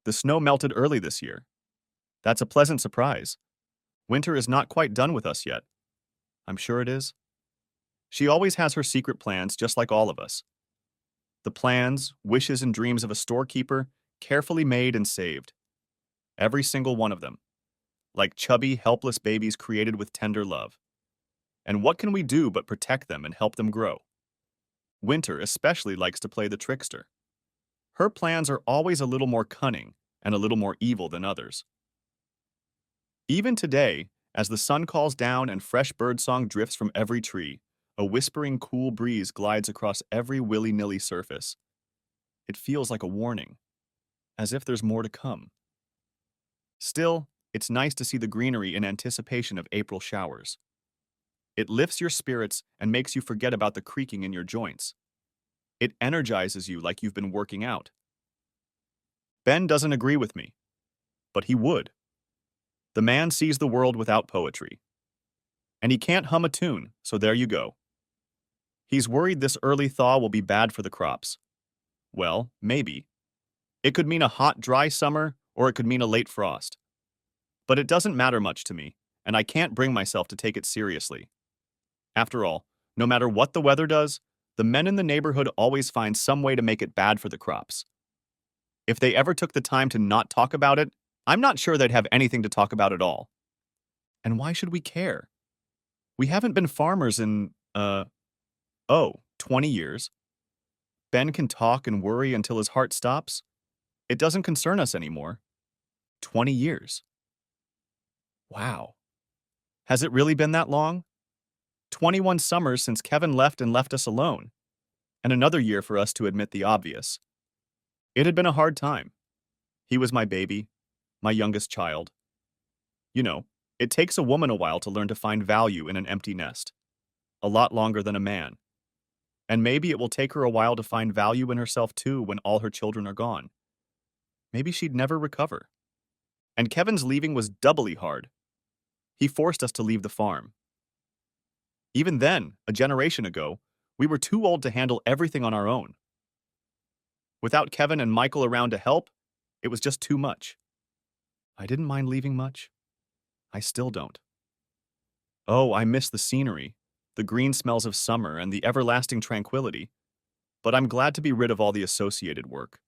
The snow melted early this year. That's a pleasant surprise. Winter is not quite done with us yet. I'm sure it is. She always has her secret plans, just like all of us. The plans, wishes, and dreams of a storekeeper, carefully made and saved. Every single one of them. Like chubby, helpless babies created with tender love. And what can we do but protect them and help them grow? Winter especially likes to play the trickster. Her plans are always a little more cunning and a little more evil than others. Even today, as the sun calls down and fresh birdsong drifts from every tree, a whispering cool breeze glides across every willy-nilly surface. It feels like a warning, as if there's more to come. Still, it's nice to see the greenery in anticipation of April showers. It lifts your spirits and makes you forget about the creaking in your joints. It energizes you like you've been working out. Ben doesn't agree with me, but he would. The man sees the world without poetry. And he can't hum a tune, so there you go. He's worried this early thaw will be bad for the crops. Well, maybe. It could mean a hot, dry summer, or it could mean a late frost. But it doesn't matter much to me, and I can't bring myself to take it seriously. After all, no matter what the weather does, the men in the neighborhood always find some way to make it bad for the crops. If they ever took the time to not talk about it, I'm not sure they'd have anything to talk about at all. And why should we care? We haven't been farmers in, 20 years. Ben can talk and worry until his heart stops. It doesn't concern us anymore. 20 years. Wow. Has it really been that long? 21 summers since Kevin left and left us alone. And another year for us to admit the obvious. It had been a hard time. He was my baby, my youngest child. You know, it takes a woman a while to learn to find value in an empty nest. A lot longer than a man. And maybe it will take her a while to find value in herself too when all her children are gone. Maybe she'd never recover. And Kevin's leaving was doubly hard. He forced us to leave the farm. Even then, a generation ago, we were too old to handle everything on our own. Without Kevin and Michael around to help, it was just too much. I didn't mind leaving much. I still don't. Oh, I miss the scenery, the green smells of summer, and the everlasting tranquility. But I'm glad to be rid of all the associated work.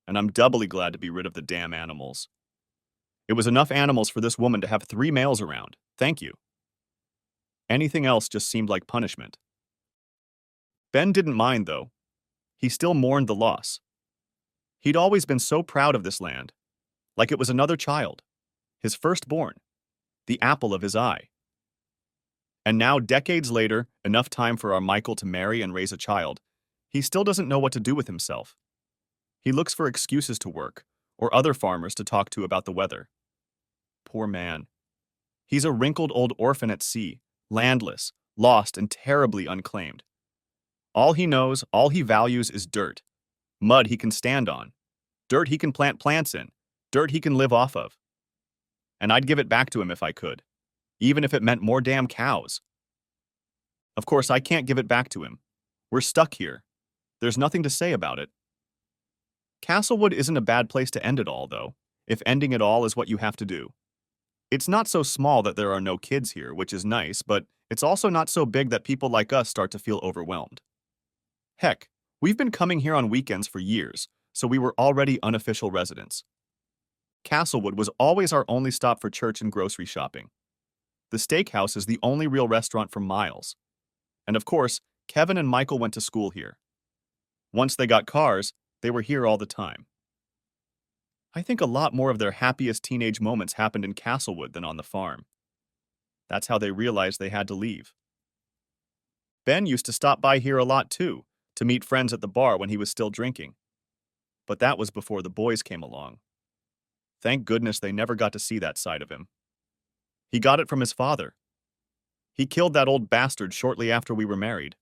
And I'm doubly glad to be rid of the damn animals. It was enough animals for this woman to have 3 males around. Thank you. Anything else just seemed like punishment. Ben didn't mind, though. He still mourned the loss. He'd always been so proud of this land, like it was another child, his firstborn, the apple of his eye. And now, decades later, enough time for our Michael to marry and raise a child, he still doesn't know what to do with himself. He looks for excuses to work, or other farmers to talk to about the weather. Poor man. He's a wrinkled old orphan at sea, landless, lost, and terribly unclaimed. All he knows, all he values is dirt. Mud he can stand on. Dirt he can plant plants in. Dirt he can live off of. And I'd give it back to him if I could, even if it meant more damn cows. Of course, I can't give it back to him. We're stuck here. There's nothing to say about it. Castlewood isn't a bad place to end it all, though, if ending it all is what you have to do. It's not so small that there are no kids here, which is nice, but it's also not so big that people like us start to feel overwhelmed. Heck, we've been coming here on weekends for years, so we were already unofficial residents. Castlewood was always our only stop for church and grocery shopping. The steakhouse is the only real restaurant for miles. And of course, Kevin and Michael went to school here. Once they got cars, they were here all the time. I think a lot more of their happiest teenage moments happened in Castlewood than on the farm. That's how they realized they had to leave. Ben used to stop by here a lot too, to meet friends at the bar when he was still drinking. But that was before the boys came along. Thank goodness they never got to see that side of him. He got it from his father. He killed that old bastard shortly after we were married.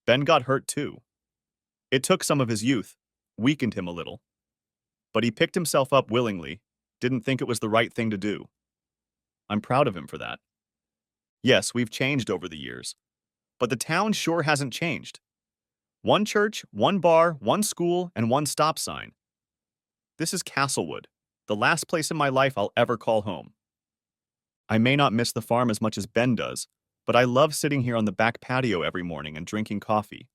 Ben got hurt too. It took some of his youth, weakened him a little. But he picked himself up willingly, didn't think it was the right thing to do. I'm proud of him for that. Yes, we've changed over the years. But the town sure hasn't changed. One church, one bar, one school, and one stop sign. This is Castlewood, the last place in my life I'll ever call home. I may not miss the farm as much as Ben does, but I love sitting here on the back patio every morning and drinking coffee.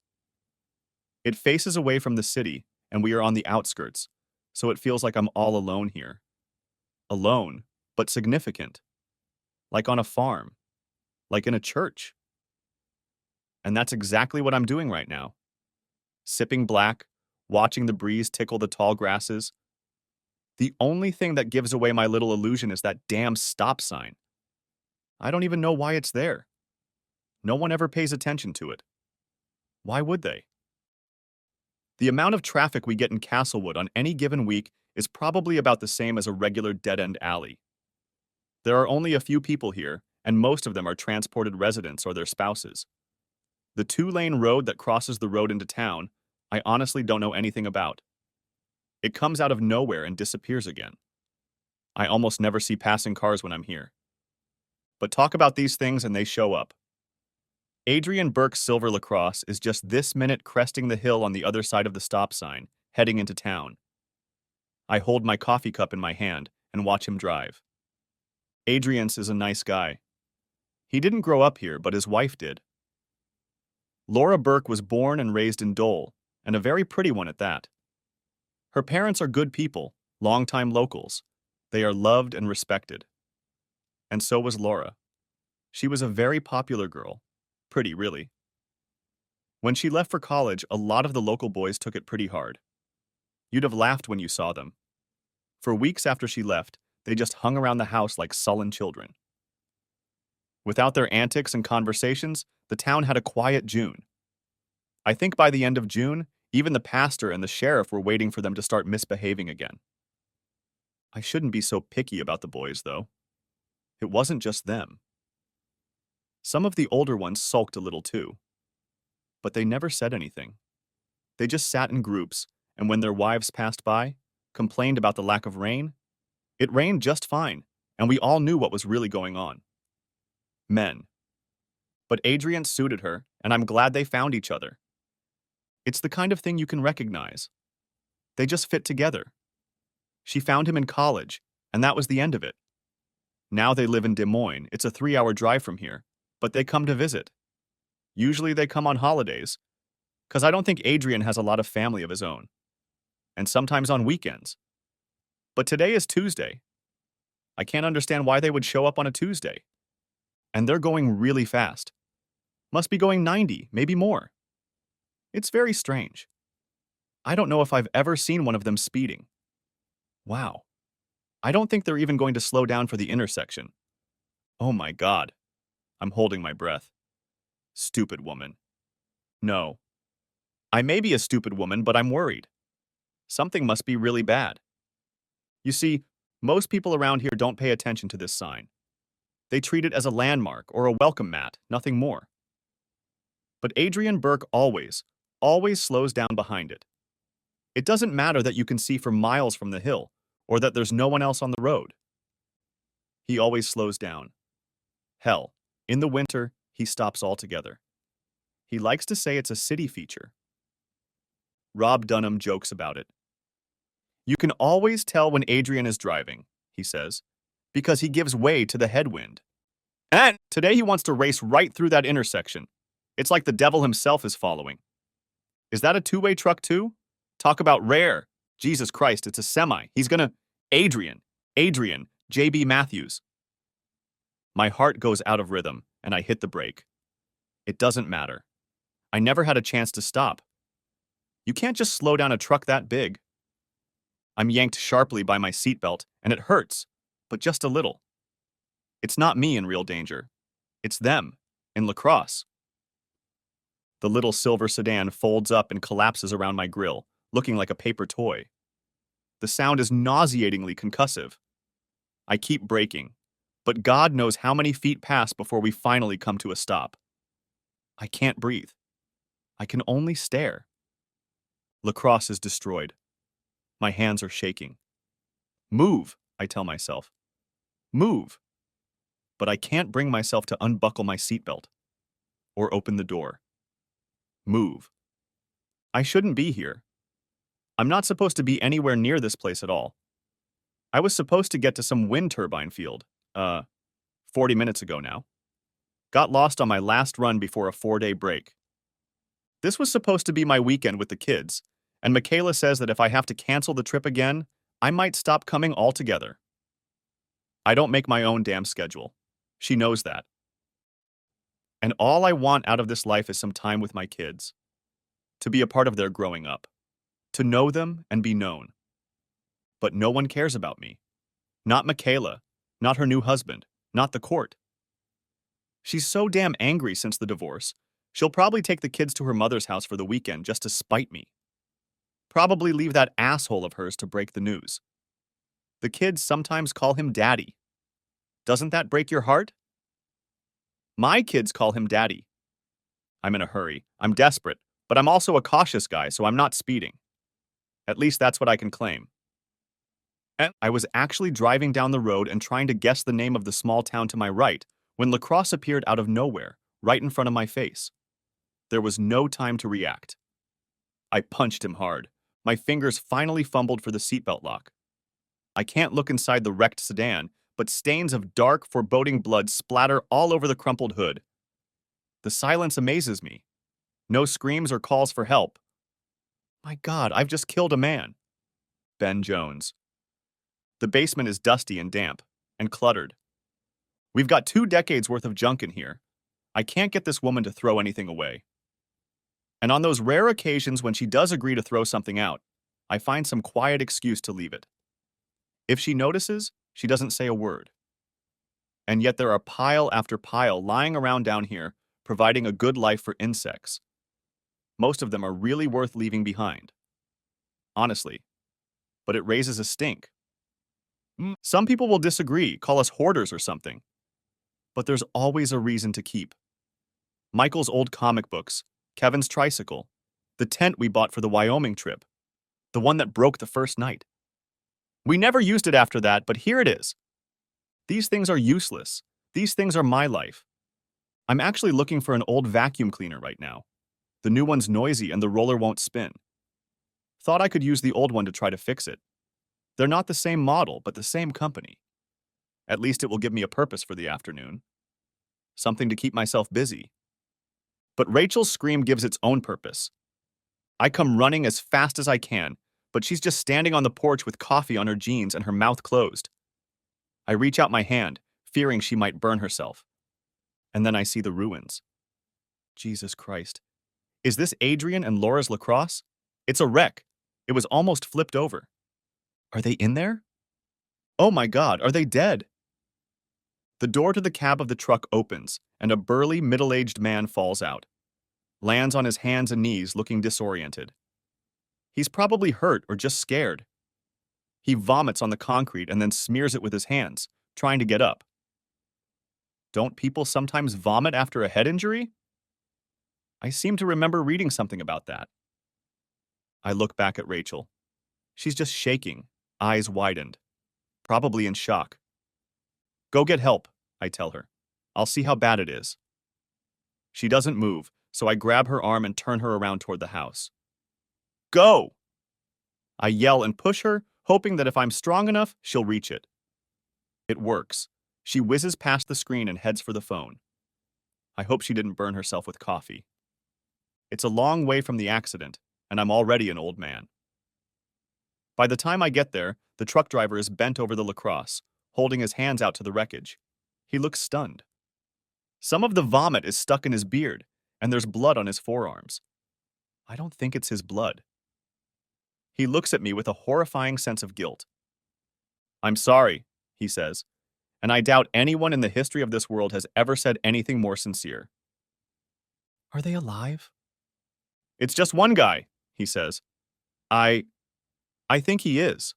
It faces away from the city, and we are on the outskirts, so it feels like I'm all alone here. Alone, but significant. Like on a farm. Like in a church. And that's exactly what I'm doing right now. Sipping black, watching the breeze tickle the tall grasses. The only thing that gives away my little illusion is that damn stop sign. I don't even know why it's there. No one ever pays attention to it. Why would they? The amount of traffic we get in Castlewood on any given week is probably about the same as a regular dead-end alley. There are only a few people here, and most of them are transported residents or their spouses. The two-lane road that crosses the road into town, I honestly don't know anything about. It comes out of nowhere and disappears again. I almost never see passing cars when I'm here. But talk about these things and they show up. Adrien Burke's silver LaCrosse is just this minute cresting the hill on the other side of the stop sign, heading into town. I hold my coffee cup in my hand and watch him drive. Adrien's is a nice guy. He didn't grow up here, but his wife did. Laura Burke was born and raised in Dole, and a very pretty one at that. Her parents are good people, longtime locals. They are loved and respected. And so was Laura. She was a very popular girl. Pretty, really. When she left for college, a lot of the local boys took it pretty hard. You'd have laughed when you saw them. For weeks after she left, they just hung around the house like sullen children. Without their antics and conversations, the town had a quiet June. I think by the end of June, even the pastor and the sheriff were waiting for them to start misbehaving again. I shouldn't be so picky about the boys, though. It wasn't just them. Some of the older ones sulked a little too. But they never said anything. They just sat in groups, and when their wives passed by, complained about the lack of rain, it rained just fine, and we all knew what was really going on. Men. But Adrien suited her, and I'm glad they found each other. It's the kind of thing you can recognize. They just fit together. She found him in college, and that was the end of it. Now they live in Des Moines. It's a 3-hour drive from here, but they come to visit. Usually they come on holidays, because I don't think Adrien has a lot of family of his own. And sometimes on weekends. But today is Tuesday. I can't understand why they would show up on a Tuesday. And they're going really fast. Must be going 90, maybe more. It's very strange. I don't know if I've ever seen one of them speeding. Wow. I don't think they're even going to slow down for the intersection. Oh my God. I'm holding my breath. Stupid woman. No. I may be a stupid woman, but I'm worried. Something must be really bad. You see, most people around here don't pay attention to this sign. They treat it as a landmark or a welcome mat, nothing more. But Adrien Burke always slows down behind it. It doesn't matter that you can see for miles from the hill, or that there's no one else on the road. He always slows down. Hell, in the winter, he stops altogether. He likes to say it's a city feature. Rob Dunham jokes about it. You can always tell when Adrien is driving, he says, because he gives way to the headwind. And today he wants to race right through that intersection. It's like the devil himself is following. Is that a two-way truck too? Talk about rare. Jesus Christ, it's a semi. He's gonna... Adrien, J.B. Matthews. My heart goes out of rhythm, and I hit the brake. It doesn't matter. I never had a chance to stop. You can't just slow down a truck that big. I'm yanked sharply by my seatbelt, and it hurts, but just a little. It's not me in real danger. It's them, in LaCrosse. The little silver sedan folds up and collapses around my grill, looking like a paper toy. The sound is nauseatingly concussive. I keep braking, but God knows how many feet pass before we finally come to a stop. I can't breathe. I can only stare. LaCrosse is destroyed. My hands are shaking. Move, I tell myself. Move. But I can't bring myself to unbuckle my seatbelt or open the door. Move. I shouldn't be here. I'm not supposed to be anywhere near this place at all. I was supposed to get to some wind turbine field, 40 minutes ago now. Got lost on my last run before a 4-day break. This was supposed to be my weekend with the kids, and Michaela says that if I have to cancel the trip again, I might stop coming altogether. I don't make my own damn schedule. She knows that. And all I want out of this life is some time with my kids. To be a part of their growing up. To know them and be known. But no one cares about me. Not Michaela. Not her new husband. Not the court. She's so damn angry since the divorce, she'll probably take the kids to her mother's house for the weekend just to spite me. Probably leave that asshole of hers to break the news. The kids sometimes call him Daddy. Doesn't that break your heart? My kids call him Daddy. I'm in a hurry. I'm desperate, but I'm also a cautious guy, so I'm not speeding. At least that's what I can claim. And I was actually driving down the road and trying to guess the name of the small town to my right when Lacrosse appeared out of nowhere, right in front of my face. There was no time to react. I punched him hard. My fingers finally fumbled for the seatbelt lock. I can't look inside the wrecked sedan, but stains of dark, foreboding blood splatter all over the crumpled hood. The silence amazes me. No screams or calls for help. My God, I've just killed a man. Ben Jones. The basement is dusty and damp, and cluttered. We've got 2 decades worth of junk in here. I can't get this woman to throw anything away. And on those rare occasions when she does agree to throw something out, I find some quiet excuse to leave it. If she notices, she doesn't say a word. And yet there are pile after pile lying around down here, providing a good life for insects. Most of them are really worth leaving behind. Honestly. But it raises a stink. Some people will disagree, call us hoarders or something. But there's always a reason to keep. Michael's old comic books, Kevin's tricycle, the tent we bought for the Wyoming trip, the one that broke the first night. We never used it after that, but here it is. These things are useless. These things are my life. I'm actually looking for an old vacuum cleaner right now. The new one's noisy and the roller won't spin. Thought I could use the old one to try to fix it. They're not the same model, but the same company. At least it will give me a purpose for the afternoon. Something to keep myself busy. But Rachel's scream gives its own purpose. I come running as fast as I can, but she's just standing on the porch with coffee on her jeans and her mouth closed. I reach out my hand, fearing she might burn herself. And then I see the ruins. Jesus Christ. Is this Adrien and Laura's Lacrosse? It's a wreck. It was almost flipped over. Are they in there? Oh my God, are they dead? The door to the cab of the truck opens, and a burly, middle-aged man falls out. Lands on his hands and knees, looking disoriented. He's probably hurt or just scared. He vomits on the concrete and then smears it with his hands, trying to get up. Don't people sometimes vomit after a head injury? I seem to remember reading something about that. I look back at Rachel. She's just shaking, eyes widened, probably in shock. Go get help, I tell her. I'll see how bad it is. She doesn't move, so I grab her arm and turn her around toward the house. Go! I yell and push her, hoping that if I'm strong enough, she'll reach it. It works. She whizzes past the screen and heads for the phone. I hope she didn't burn herself with coffee. It's a long way from the accident, and I'm already an old man. By the time I get there, the truck driver is bent over the Lacrosse, holding his hands out to the wreckage. He looks stunned. Some of the vomit is stuck in his beard, and there's blood on his forearms. I don't think it's his blood. He looks at me with a horrifying sense of guilt. I'm sorry, he says, and I doubt anyone in the history of this world has ever said anything more sincere. Are they alive? It's just one guy, he says. I think he is.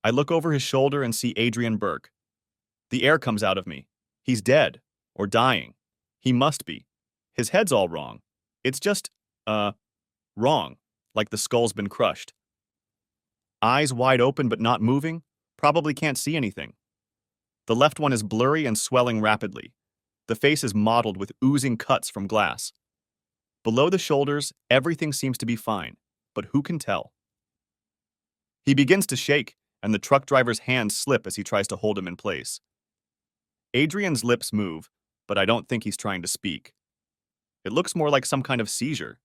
I look over his shoulder and see Adrien Burke. The air comes out of me. He's dead, or dying. He must be. His head's all wrong. It's just, wrong, like the skull's been crushed. Eyes wide open but not moving, probably can't see anything. The left one is blurry and swelling rapidly. The face is mottled with oozing cuts from glass. Below the shoulders, everything seems to be fine. but who can tell? He begins to shake, and the truck driver's hands slip as he tries to hold him in place. Adrien's lips move, but I don't think he's trying to speak. It looks more like some kind of seizure.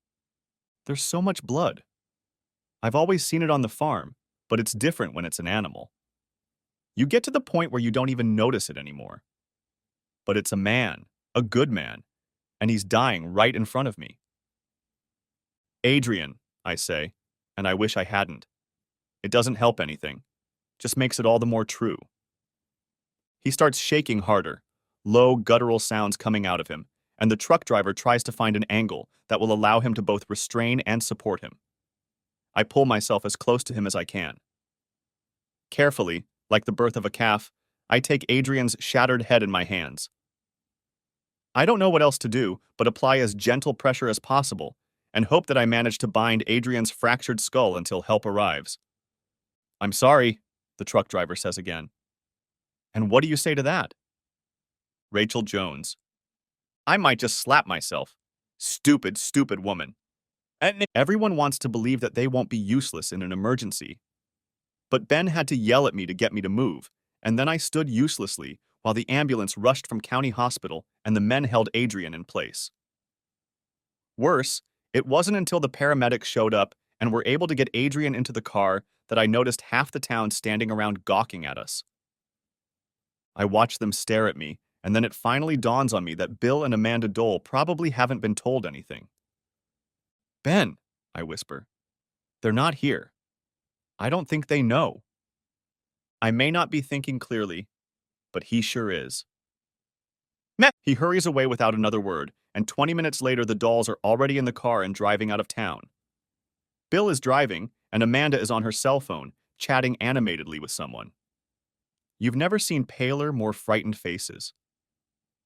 There's so much blood. I've always seen it on the farm, but it's different when it's an animal. You get to the point where you don't even notice it anymore. But it's a man, a good man, and he's dying right in front of me. Adrien, I say, and I wish I hadn't. It doesn't help anything, just makes it all the more true. He starts shaking harder, low, guttural sounds coming out of him, and the truck driver tries to find an angle that will allow him to both restrain and support him. I pull myself as close to him as I can. Carefully, like the birth of a calf, I take Adrien's shattered head in my hands. I don't know what else to do but apply as gentle pressure as possible and hope that I manage to bind Adrien's fractured skull until help arrives. "I'm sorry," the truck driver says again. "And what do you say to that?" Rachel Jones. I might just slap myself. Stupid, stupid woman. And everyone wants to believe that they won't be useless in an emergency. But Ben had to yell at me to get me to move, and then I stood uselessly while the ambulance rushed from county hospital and the men held Adrien in place. Worse, it wasn't until the paramedics showed up and were able to get Adrien into the car that I noticed half the town standing around gawking at us. I watched them stare at me, and then it finally dawns on me that Bill and Amanda Dole probably haven't been told anything. "Ben," I whisper, "they're not here. I don't think they know." I may not be thinking clearly, but he sure is. Meh! He hurries away without another word, and 20 minutes later the dolls are already in the car and driving out of town. Bill is driving, and Amanda is on her cell phone, chatting animatedly with someone. You've never seen paler, more frightened faces.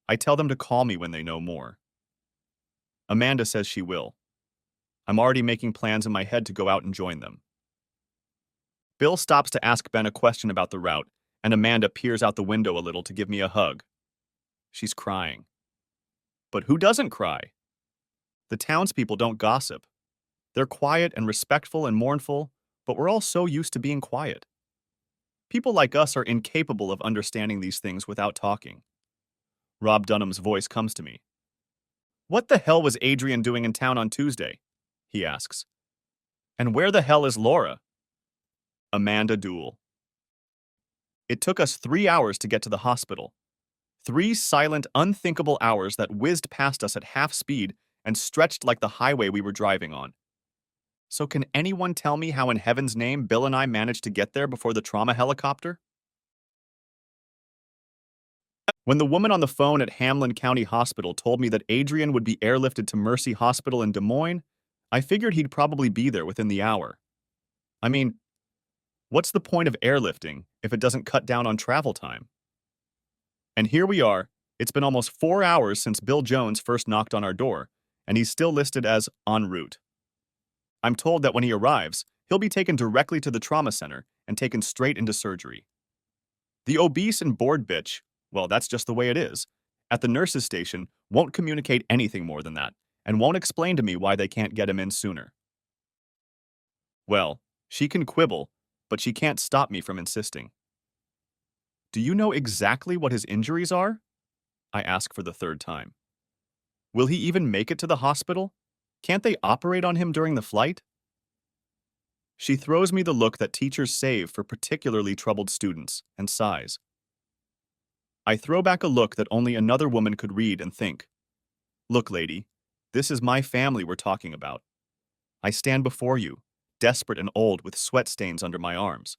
I tell them to call me when they know more. Amanda says she will. I'm already making plans in my head to go out and join them. Bill stops to ask Ben a question about the route, and Amanda peers out the window a little to give me a hug. She's crying. But who doesn't cry? The townspeople don't gossip. They're quiet and respectful and mournful, but we're all so used to being quiet. People like us are incapable of understanding these things without talking. Rob Dunham's voice comes to me. "What the hell was Adrien doing in town on Tuesday?" he asks. "And where the hell is Laura?" Amanda Dool. It took us 3 hours to get to the hospital. 3 silent, unthinkable hours that whizzed past us at half speed and stretched like the highway we were driving on. So can anyone tell me how in heaven's name Bill and I managed to get there before the trauma helicopter? When the woman on the phone at Hamlin County Hospital told me that Adrien would be airlifted to Mercy Hospital in Des Moines, I figured he'd probably be there within the hour. I mean, what's the point of airlifting if it doesn't cut down on travel time? And here we are. It's been almost 4 hours since Bill Jones first knocked on our door, and he's still listed as en route. I'm told that when he arrives, he'll be taken directly to the trauma center and taken straight into surgery. The obese and bored bitch, well, that's just the way it is, at the nurse's station won't communicate anything more than that and won't explain to me why they can't get him in sooner. Well, she can quibble, but she can't stop me from insisting. Do you know exactly what his injuries are? I ask for the 3rd time. Will he even make it to the hospital? Can't they operate on him during the flight? She throws me the look that teachers save for particularly troubled students and sighs. I throw back a look that only another woman could read and think. Look, lady, this is my family we're talking about. I stand before you, desperate and old with sweat stains under my arms.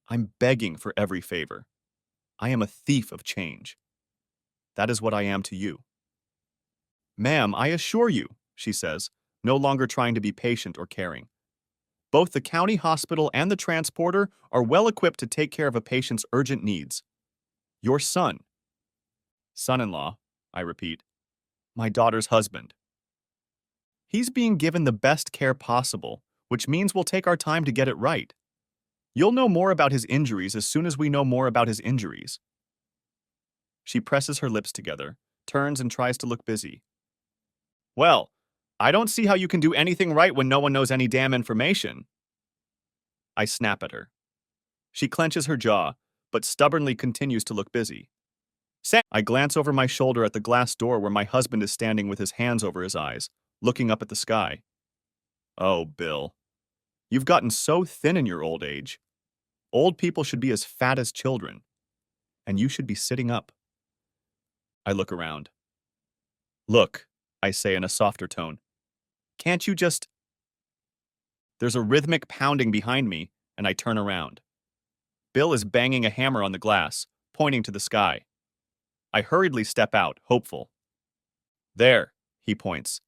I'm begging for every favor. I am a thief of change. That is what I am to you. Ma'am, I assure you, she says, no longer trying to be patient or caring. Both the county hospital and the transporter are well equipped to take care of a patient's urgent needs. Your son. Son-in-law, I repeat. My daughter's husband. He's being given the best care possible, which means we'll take our time to get it right. You'll know more about his injuries as soon as we know more about his injuries. She presses her lips together, turns and tries to look busy. Well, I don't see how you can do anything right when no one knows any damn information. I snap at her. She clenches her jaw, but stubbornly continues to look busy. I glance over my shoulder at the glass door where my husband is standing with his hands over his eyes, looking up at the sky. Oh, Bill. You've gotten so thin in your old age. Old people should be as fat as children, and you should be sitting up. I look around. Look, I say in a softer tone. Can't you just... There's a rhythmic pounding behind me, and I turn around. Bill is banging a hammer on the glass, pointing to the sky. I hurriedly step out, hopeful. There, he points.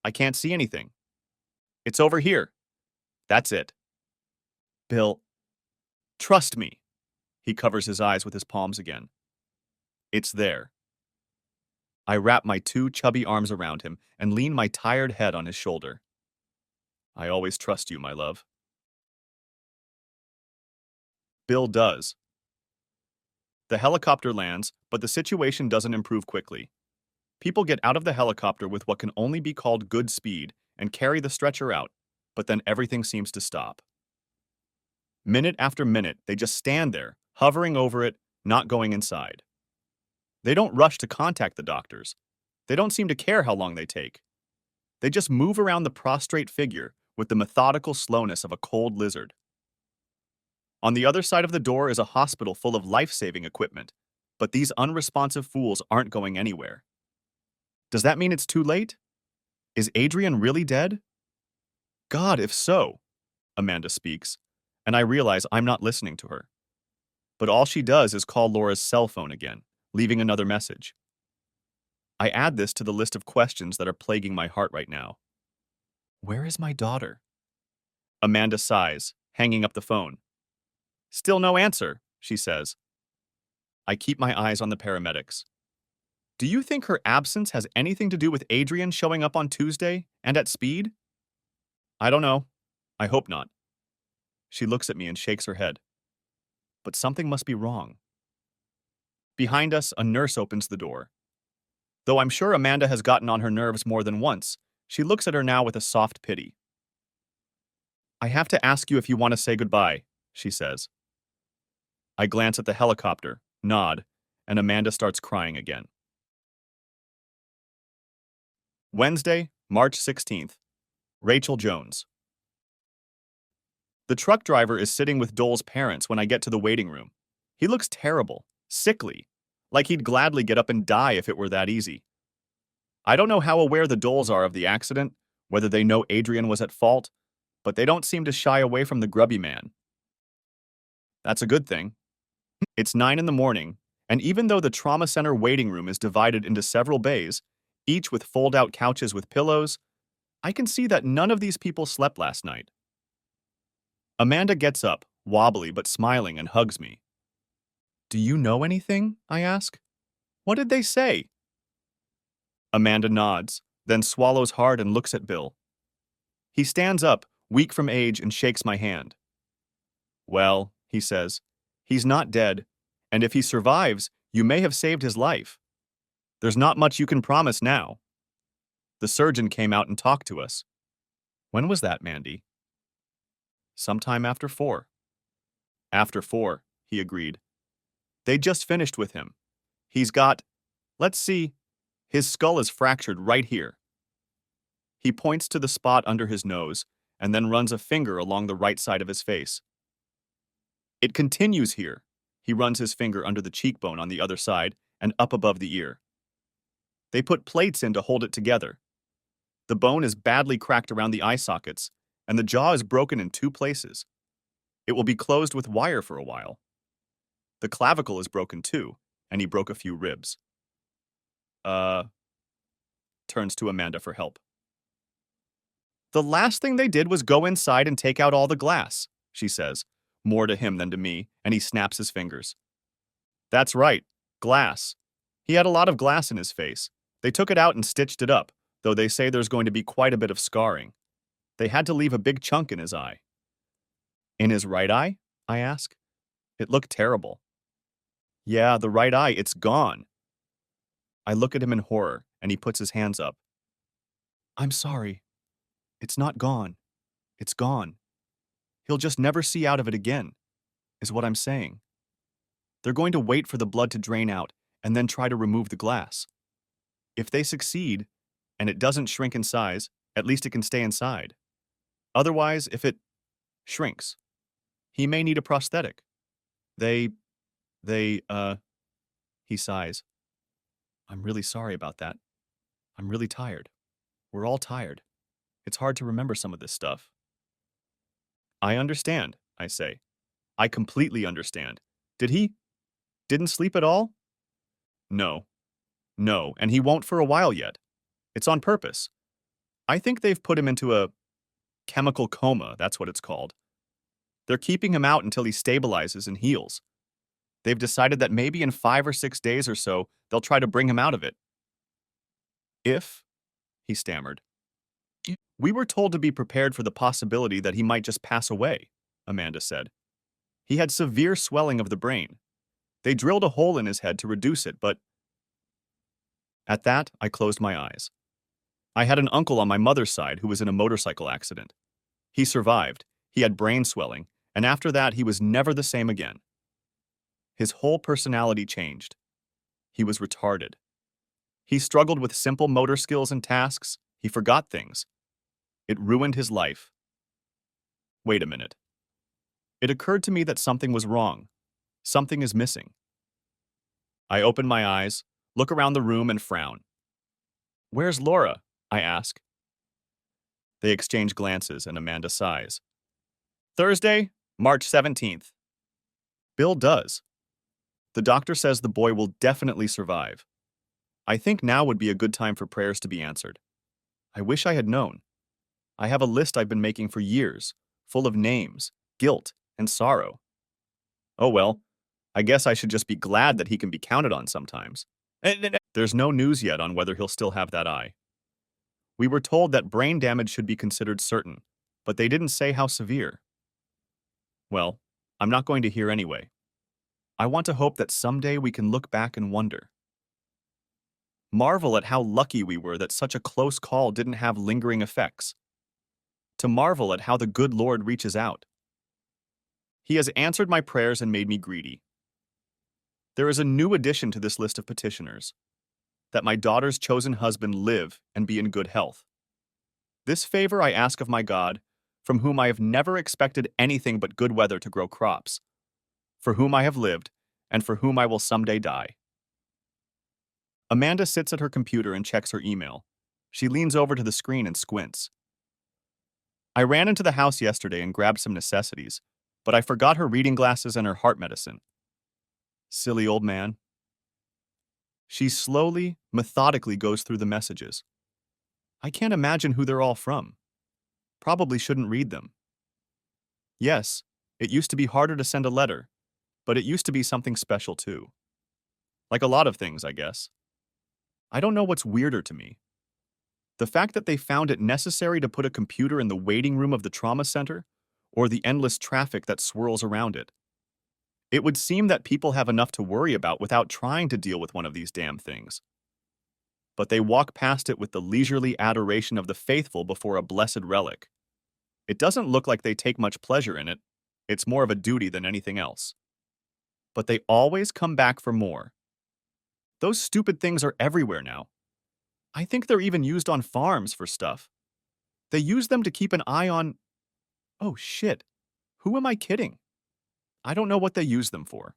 I can't see anything. It's over here. That's it. Bill, trust me. He covers his eyes with his palms again. It's there. I wrap my two chubby arms around him and lean my tired head on his shoulder. I always trust you, my love. Bill does. The helicopter lands, but the situation doesn't improve quickly. People get out of the helicopter with what can only be called good speed and carry the stretcher out, but then everything seems to stop. Minute after minute, they just stand there, hovering over it, not going inside. They don't rush to contact the doctors. They don't seem to care how long they take. They just move around the prostrate figure with the methodical slowness of a cold lizard. On the other side of the door is a hospital full of life-saving equipment, but these unresponsive fools aren't going anywhere. Does that mean it's too late? Is Adrien really dead? God, if so, Amanda speaks, and I realize I'm not listening to her. But all she does is call Laura's cell phone again, leaving another message. I add this to the list of questions that are plaguing my heart right now. Where is my daughter? Amanda sighs, hanging up the phone. Still no answer, she says. I keep my eyes on the paramedics. Do you think her absence has anything to do with Adrien showing up on Tuesday and at speed? I don't know. I hope not. She looks at me and shakes her head. But something must be wrong. Behind us, a nurse opens the door. Though I'm sure Amanda has gotten on her nerves more than once, she looks at her now with a soft pity. I have to ask you if you want to say goodbye, she says. I glance at the helicopter, nod, and Amanda starts crying again. Wednesday, March 16th. Rachel Jones. The truck driver is sitting with Dole's parents when I get to the waiting room. He looks terrible, sickly, like he'd gladly get up and die if it were that easy. I don't know how aware the Doles are of the accident, whether they know Adrien was at fault, but they don't seem to shy away from the grubby man. That's a good thing. It's 9 in the morning, and even though the trauma center waiting room is divided into several bays, each with fold-out couches with pillows, I can see that none of these people slept last night. Amanda gets up, wobbly but smiling, and hugs me. Do you know anything? I ask. What did they say? Amanda nods, then swallows hard and looks at Bill. He stands up, weak from age, and shakes my hand. Well, he says, he's not dead, and if he survives, you may have saved his life. There's not much you can promise now. The surgeon came out and talked to us. When was that, Mandy? Sometime after 4. After 4, he agreed. They just finished with him. He's got, let's see, his skull is fractured right here. He points to the spot under his nose and then runs a finger along the right side of his face. It continues here. He runs his finger under the cheekbone on the other side and up above the ear. They put plates in to hold it together. The bone is badly cracked around the eye sockets, and the jaw is broken in 2 places. It will be closed with wire for a while. The clavicle is broken too, and he broke a few ribs. Turns to Amanda for help. The last thing they did was go inside and take out all the glass, she says, more to him than to me, and he snaps his fingers. That's right, glass. He had a lot of glass in his face. They took it out and stitched it up, though they say there's going to be quite a bit of scarring. They had to leave a big chunk in his eye. In his right eye? I ask. It looked terrible. Yeah, the right eye, it's gone. I look at him in horror, and he puts his hands up. I'm sorry. It's not gone. It's gone. He'll just never see out of it again, is what I'm saying. They're going to wait for the blood to drain out and then try to remove the glass. If they succeed, and it doesn't shrink in size, at least it can stay inside. Otherwise, if it shrinks, he may need a prosthetic. They, they, he sighs. I'm really sorry about that. I'm really tired. We're all tired. It's hard to remember some of this stuff. I understand, I say. I completely understand. Did he? Didn't sleep at all? No. No, and he won't for a while yet. It's on purpose. I think they've put him into a chemical coma, that's what it's called. They're keeping him out until he stabilizes and heals. They've decided that maybe in 5 or 6 days or so, they'll try to bring him out of it. If, he stammered. We were told to be prepared for the possibility that he might just pass away, Amanda said. He had severe swelling of the brain. They drilled a hole in his head to reduce it, but... At that, I closed my eyes. I had an uncle on my mother's side who was in a motorcycle accident. He survived, he had brain swelling, and after that he was never the same again. His whole personality changed. He was retarded. He struggled with simple motor skills and tasks. He forgot things. It ruined his life. Wait a minute. It occurred to me that something was wrong. Something is missing. I open my eyes, look around the room, and frown. Where's Laura? I ask. They exchange glances, and Amanda sighs. Thursday, March 17th. Bill does. The doctor says the boy will definitely survive. I think now would be a good time for prayers to be answered. I wish I had known. I have a list I've been making for years, full of names, guilt, and sorrow. Oh well, I guess I should just be glad that he can be counted on sometimes. There's no news yet on whether he'll still have that eye. We were told that brain damage should be considered certain, but they didn't say how severe. Well, I'm not going to hear anyway. I want to hope that someday we can look back and wonder. Marvel at how lucky we were that such a close call didn't have lingering effects. To marvel at how the good Lord reaches out. He has answered my prayers and made me greedy. There is a new addition to this list of petitioners, that my daughter's chosen husband live and be in good health. This favor I ask of my God, from whom I have never expected anything but good weather to grow crops, for whom I have lived, and for whom I will someday die. Amanda sits at her computer and checks her email. She leans over to the screen and squints. I ran into the house yesterday and grabbed some necessities, but I forgot her reading glasses and her heart medicine. Silly old man. She slowly, methodically goes through the messages. I can't imagine who they're all from. Probably shouldn't read them. Yes, it used to be harder to send a letter, but it used to be something special too. Like a lot of things, I guess. I don't know what's weirder to me. The fact that they found it necessary to put a computer in the waiting room of the trauma center, or the endless traffic that swirls around it. It would seem that people have enough to worry about without trying to deal with one of these damn things. But they walk past it with the leisurely adoration of the faithful before a blessed relic. It doesn't look like they take much pleasure in it. It's more of a duty than anything else. But they always come back for more. Those stupid things are everywhere now. I think they're even used on farms for stuff. They use them to keep an eye on... Oh shit, who am I kidding? I don't know what they use them for.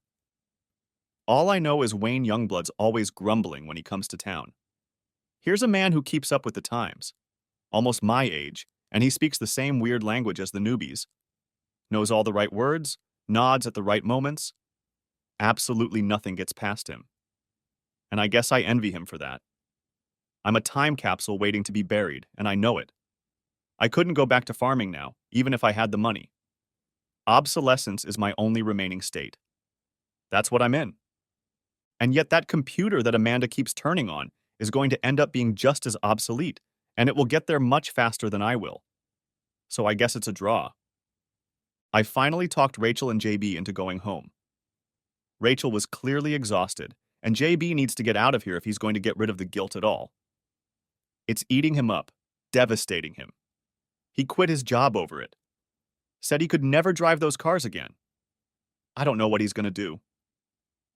All I know is Wayne Youngblood's always grumbling when he comes to town. Here's a man who keeps up with the times. Almost my age, and he speaks the same weird language as the newbies. Knows all the right words, nods at the right moments. Absolutely nothing gets past him. And I guess I envy him for that. I'm a time capsule waiting to be buried, and I know it. I couldn't go back to farming now, even if I had the money. Obsolescence is my only remaining state. That's what I'm in. And yet that computer that Amanda keeps turning on is going to end up being just as obsolete, and it will get there much faster than I will. So I guess it's a draw. I finally talked Rachel and JB into going home. Rachel was clearly exhausted, and JB needs to get out of here if he's going to get rid of the guilt at all. It's eating him up, devastating him. He quit his job over it. Said he could never drive those cars again. I don't know what he's going to do.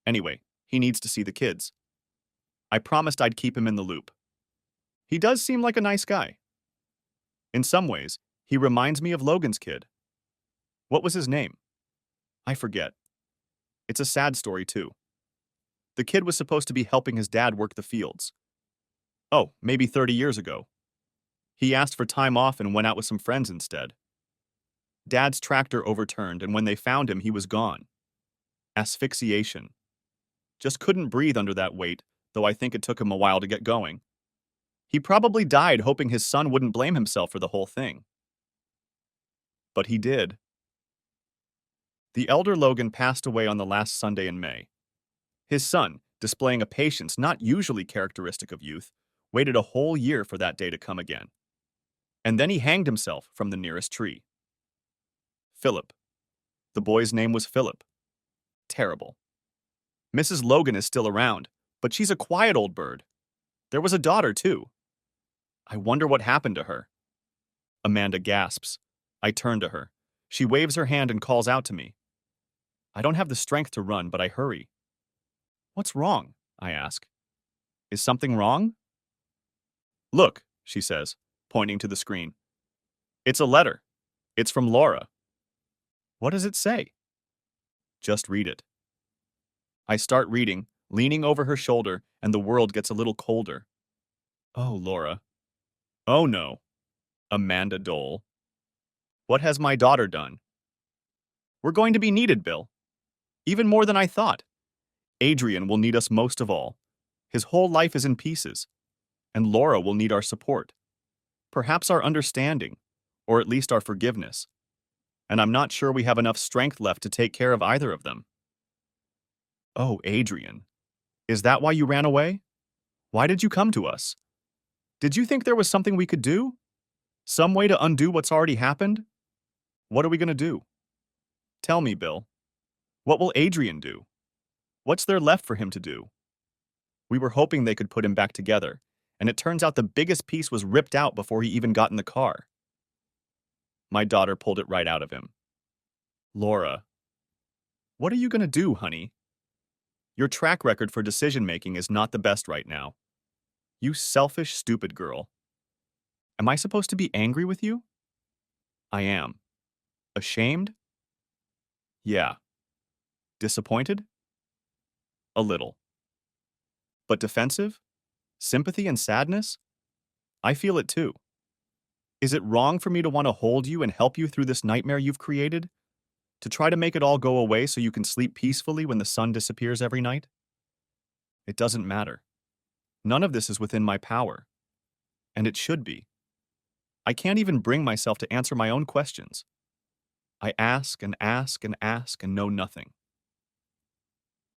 Anyway, he needs to see the kids. I promised I'd keep him in the loop. He does seem like a nice guy. In some ways, he reminds me of Logan's kid. What was his name? I forget. It's a sad story, too. The kid was supposed to be helping his dad work the fields. Oh, maybe 30 years ago. He asked for time off and went out with some friends instead. Dad's tractor overturned, and when they found him, he was gone. Asphyxiation. Just couldn't breathe under that weight, though I think it took him a while to get going. He probably died hoping his son wouldn't blame himself for the whole thing. But he did. The elder Logan passed away on the last Sunday in May. His son, displaying a patience not usually characteristic of youth, waited a whole year for that day to come again. And then he hanged himself from the nearest tree. Philip. The boy's name was Philip. Terrible. Mrs. Logan is still around, but she's a quiet old bird. There was a daughter, too. I wonder what happened to her. Amanda gasps. I turn to her. She waves her hand and calls out to me. I don't have the strength to run, but I hurry. What's wrong? I ask. Is something wrong? Look, she says, pointing to the screen. It's a letter. It's from Laura. What does it say? Just read it. I start reading, leaning over her shoulder, and the world gets a little colder. Oh, Laura. Oh, no. Amanda Dole. What has my daughter done? We're going to be needed, Bill. Even more than I thought. Adrien will need us most of all. His whole life is in pieces. And Laura will need our support. Perhaps our understanding, or at least our forgiveness. And I'm not sure we have enough strength left to take care of either of them. Oh, Adrien. Is that why you ran away? Why did you come to us? Did you think there was something we could do? Some way to undo what's already happened? What are we going to do? Tell me, Bill. What will Adrien do? What's there left for him to do? We were hoping they could put him back together, and it turns out the biggest piece was ripped out before he even got in the car. My daughter pulled it right out of him. Laura, what are you going to do, honey? Your track record for decision-making is not the best right now. You selfish, stupid girl. Am I supposed to be angry with you? I am. Ashamed? Yeah. Disappointed? A little. But defensive? Sympathy and sadness? I feel it too. Is it wrong for me to want to hold you and help you through this nightmare you've created? To try to make it all go away so you can sleep peacefully when the sun disappears every night? It doesn't matter. None of this is within my power. And it should be. I can't even bring myself to answer my own questions. I ask and ask and ask and know nothing.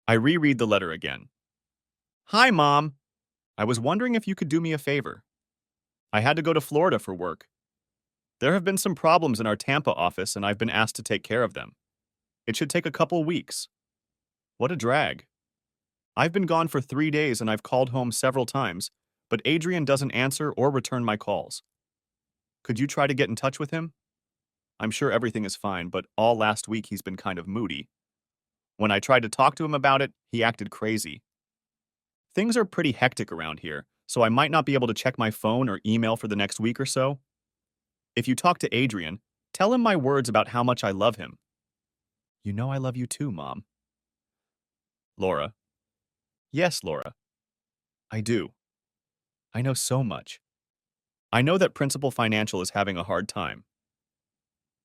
I reread the letter again. Hi, Mom. I was wondering if you could do me a favor. I had to go to Florida for work. There have been some problems in our Tampa office, and I've been asked to take care of them. It should take a couple weeks. What a drag. I've been gone for 3 days, and I've called home several times, but Adrien doesn't answer or return my calls. Could you try to get in touch with him? I'm sure everything is fine, but all last week he's been kind of moody. When I tried to talk to him about it, he acted crazy. Things are pretty hectic around here, so I might not be able to check my phone or email for the next week or so. If you talk to Adrien, tell him my words about how much I love him. You know I love you too, Mom. Laura. Yes, Laura. I do. I know so much. I know that Principal Financial is having a hard time.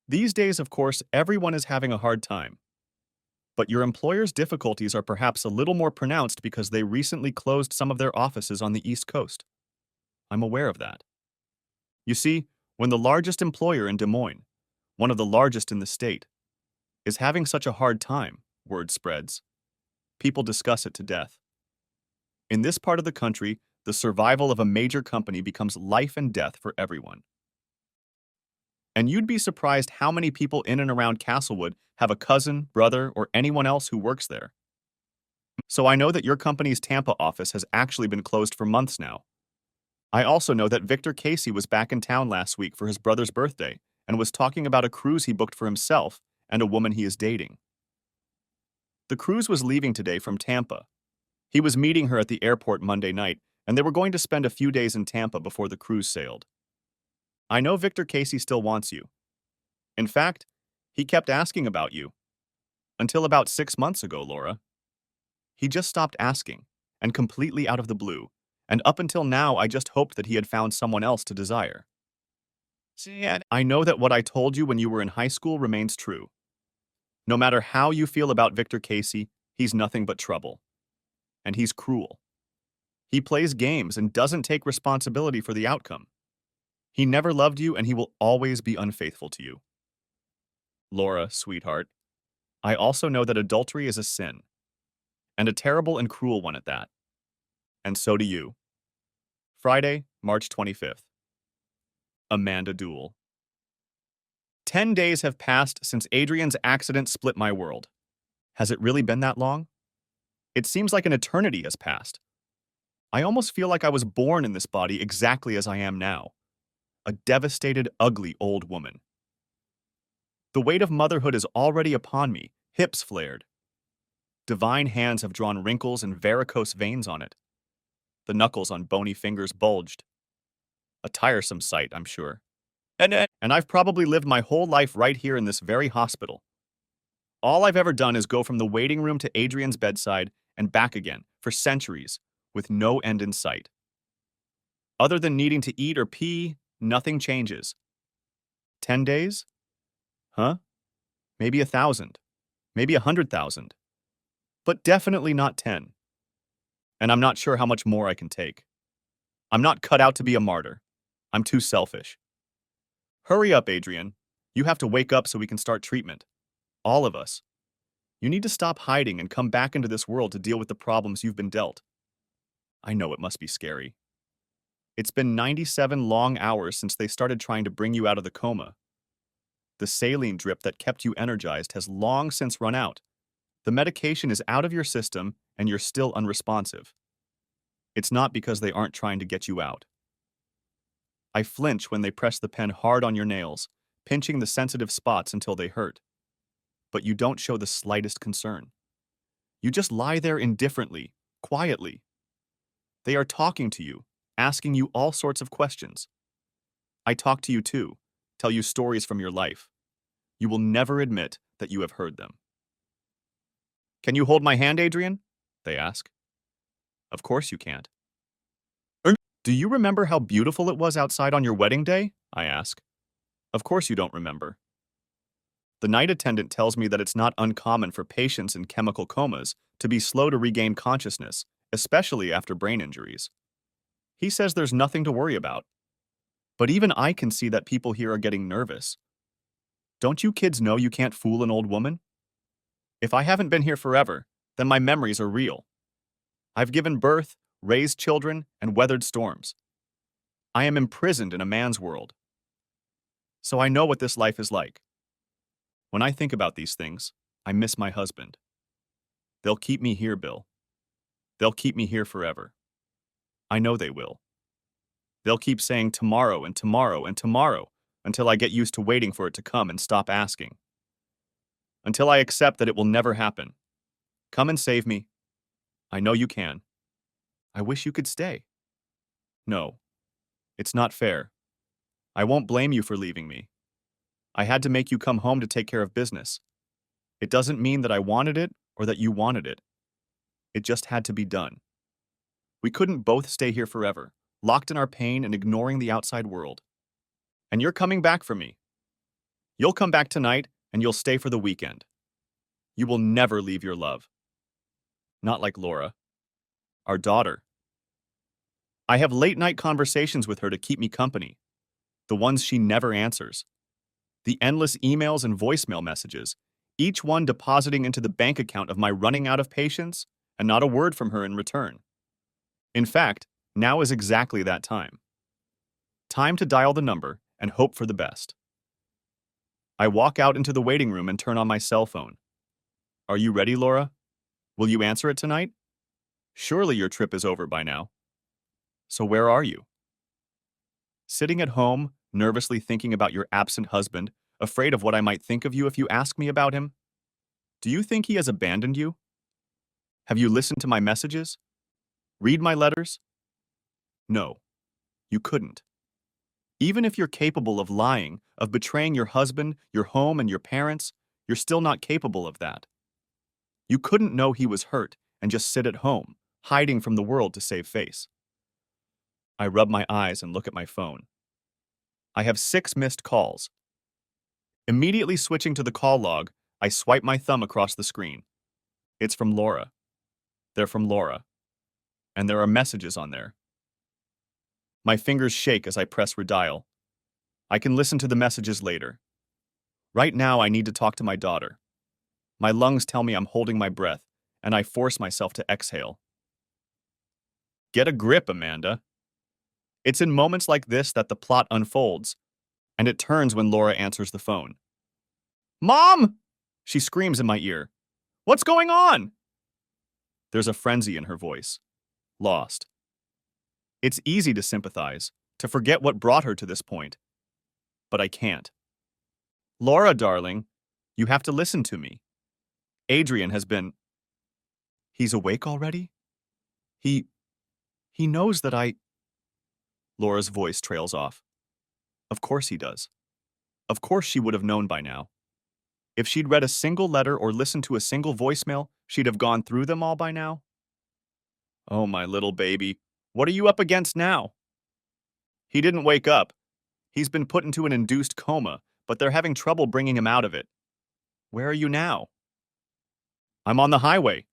These days, of course, everyone is having a hard time. But your employer's difficulties are perhaps a little more pronounced because they recently closed some of their offices on the East Coast. I'm aware of that. You see, when the largest employer in Des Moines, one of the largest in the state, is having such a hard time, word spreads. People discuss it to death. In this part of the country, the survival of a major company becomes life and death for everyone. And you'd be surprised how many people in and around Castlewood have a cousin, brother, or anyone else who works there. So I know that your company's Tampa office has actually been closed for months now. I also know that Victor Casey was back in town last week for his brother's birthday and was talking about a cruise he booked for himself and a woman he is dating. The cruise was leaving today from Tampa. He was meeting her at the airport Monday night, and they were going to spend a few days in Tampa before the cruise sailed. I know Victor Casey still wants you. In fact, he kept asking about you. Until about 6 months ago, Laura. He just stopped asking, and completely out of the blue, and up until now I just hoped that he had found someone else to desire. I know that what I told you when you were in high school remains true. No matter how you feel about Victor Casey, he's nothing but trouble. And he's cruel. He plays games and doesn't take responsibility for the outcome. He never loved you and he will always be unfaithful to you. Laura, sweetheart, I also know that adultery is a sin, and a terrible and cruel one at that. And so do you. Friday, March 25th. Amanda Duell. 10 days have passed since Adrien's accident split my world. Has it really been that long? It seems like an eternity has passed. I almost feel like I was born in this body exactly as I am now. A devastated, ugly old woman. The weight of motherhood is already upon me, hips flared. Divine hands have drawn wrinkles and varicose veins on it. The knuckles on bony fingers bulged. A tiresome sight, I'm sure. And I've probably lived my whole life right here in this very hospital. All I've ever done is go from the waiting room to Adrien's bedside and back again for centuries, with no end in sight. Other than needing to eat or pee, nothing changes. 10 days? Huh? Maybe 1,000. Maybe 100,000. But definitely not 10. And I'm not sure how much more I can take. I'm not cut out to be a martyr. I'm too selfish. Hurry up, Adrien. You have to wake up so we can start treatment. All of us. You need to stop hiding and come back into this world to deal with the problems you've been dealt. I know it must be scary. It's been 97 long hours since they started trying to bring you out of the coma. The saline drip that kept you energized has long since run out. The medication is out of your system and you're still unresponsive. It's not because they aren't trying to get you out. I flinch when they press the pen hard on your nails, pinching the sensitive spots until they hurt. But you don't show the slightest concern. You just lie there indifferently, quietly. They are talking to you, asking you all sorts of questions. I talk to you too, tell you stories from your life. You will never admit that you have heard them. Can you hold my hand, Adrien? They ask. Of course you can't. Do you remember how beautiful it was outside on your wedding day? I ask. Of course you don't remember. The night attendant tells me that it's not uncommon for patients in chemical comas to be slow to regain consciousness, especially after brain injuries. He says there's nothing to worry about. But even I can see that people here are getting nervous. Don't you kids know you can't fool an old woman? If I haven't been here forever, then my memories are real. I've given birth, raised children, and weathered storms. I am imprisoned in a man's world. So I know what this life is like. When I think about these things, I miss my husband. They'll keep me here, Bill. They'll keep me here forever. I know they will. They'll keep saying tomorrow and tomorrow and tomorrow until I get used to waiting for it to come and stop asking. Until I accept that it will never happen. Come and save me. I know you can. I wish you could stay. No, it's not fair. I won't blame you for leaving me. I had to make you come home to take care of business. It doesn't mean that I wanted it or that you wanted it. It just had to be done. We couldn't both stay here forever, locked in our pain and ignoring the outside world. And you're coming back for me. You'll come back tonight and you'll stay for the weekend. You will never leave your love. Not like Laura, our daughter. I have late-night conversations with her to keep me company, the ones she never answers. The endless emails and voicemail messages, each one depositing into the bank account of my running out of patience, and not a word from her in return. In fact, now is exactly that time. Time to dial the number and hope for the best. I walk out into the waiting room and turn on my cell phone. Are you ready, Laura? Will you answer it tonight? Surely your trip is over by now. So where are you? Sitting at home, nervously thinking about your absent husband, afraid of what I might think of you if you ask me about him? Do you think he has abandoned you? Have you listened to my messages? Read my letters? No, you couldn't. Even if you're capable of lying, of betraying your husband, your home, and your parents, you're still not capable of that. You couldn't know he was hurt and just sit at home, hiding from the world to save face. I rub my eyes and look at my phone. I have 6 missed calls. Immediately switching to the call log, I swipe my thumb across the screen. It's from Laura. They're from Laura. And there are messages on there. My fingers shake as I press redial. I can listen to the messages later. Right now, I need to talk to my daughter. My lungs tell me I'm holding my breath, and I force myself to exhale. Get a grip, Amanda. It's in moments like this that the plot unfolds, and it turns when Laura answers the phone. Mom! She screams in my ear. What's going on? There's a frenzy in her voice. Lost. It's easy to sympathize, to forget what brought her to this point. But I can't. Laura, darling, you have to listen to me. Adrien has been... He's awake already? He knows that I... Laura's voice trails off. Of course he does. Of course she would have known by now. If she'd read a single letter or listened to a single voicemail, she'd have gone through them all by now. Oh, my little baby, what are you up against now? He didn't wake up. He's been put into an induced coma, but they're having trouble bringing him out of it. Where are you now? I'm on the highway.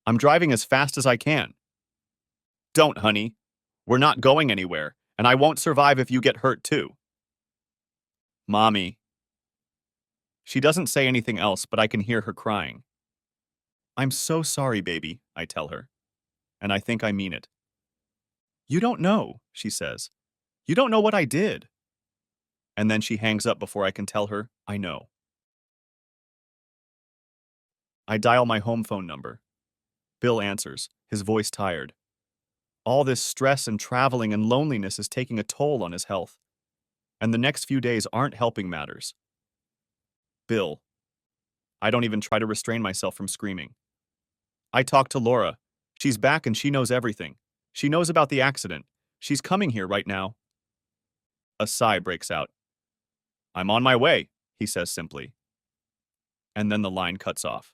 I'm driving as fast as I can. Don't, honey. We're not going anywhere, and I won't survive if you get hurt too. Mommy. She doesn't say anything else, but I can hear her crying. I'm so sorry, baby, I tell her. And I think I mean it. You don't know, she says. You don't know what I did. And then she hangs up before I can tell her I know. I dial my home phone number. Bill answers, his voice tired. All this stress and traveling and loneliness is taking a toll on his health. And the next few days aren't helping matters. Bill. I don't even try to restrain myself from screaming. I talk to Laura. She's back and she knows everything. She knows about the accident. She's coming here right now. A sigh breaks out. I'm on my way, he says simply. And then the line cuts off.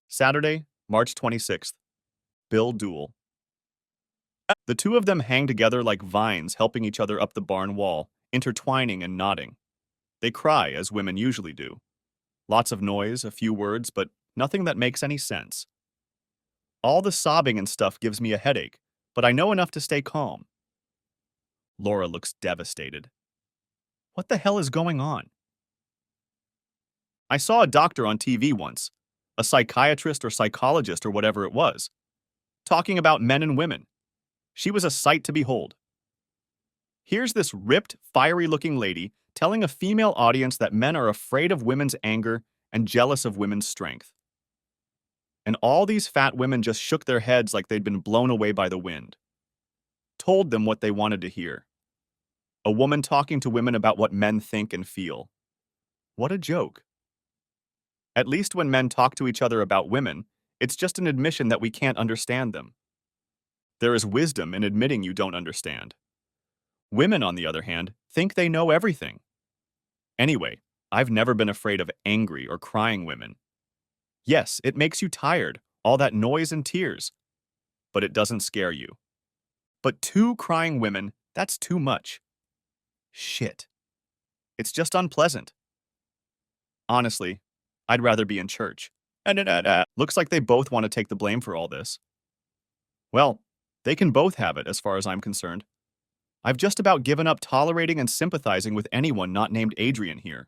Saturday, March 26th. Bill Duel. The two of them hang together like vines helping each other up the barn wall, intertwining and nodding. They cry, as women usually do. Lots of noise, a few words, but nothing that makes any sense. All the sobbing and stuff gives me a headache, but I know enough to stay calm. Laura looks devastated. What the hell is going on? I saw a doctor on TV once, a psychiatrist or psychologist or whatever it was, talking about men and women. She was a sight to behold. Here's this ripped, fiery-looking lady telling a female audience that men are afraid of women's anger and jealous of women's strength. And all these fat women just shook their heads like they'd been blown away by the wind. Told them what they wanted to hear. A woman talking to women about what men think and feel. What a joke. At least when men talk to each other about women, it's just an admission that we can't understand them. There is wisdom in admitting you don't understand. Women, on the other hand, think they know everything. Anyway, I've never been afraid of angry or crying women. Yes, it makes you tired, all that noise and tears. But it doesn't scare you. But 2 crying women, that's too much. Shit. It's just unpleasant. Honestly, I'd rather be in church. Looks like they both want to take the blame for all this. Well, they can both have it as far as I'm concerned. I've just about given up tolerating and sympathizing with anyone not named Adrien here.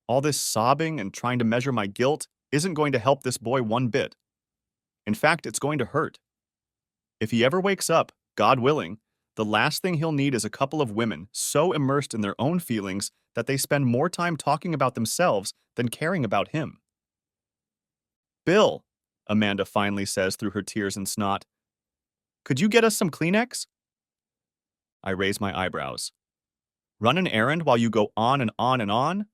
All this sobbing and trying to measure my guilt isn't going to help this boy one bit. In fact, it's going to hurt. If he ever wakes up, God willing, the last thing he'll need is a couple of women so immersed in their own feelings that they spend more time talking about themselves than caring about him. Bill, Amanda finally says through her tears and snot, could you get us some Kleenex? I raise my eyebrows. Run an errand while you go on and on and on?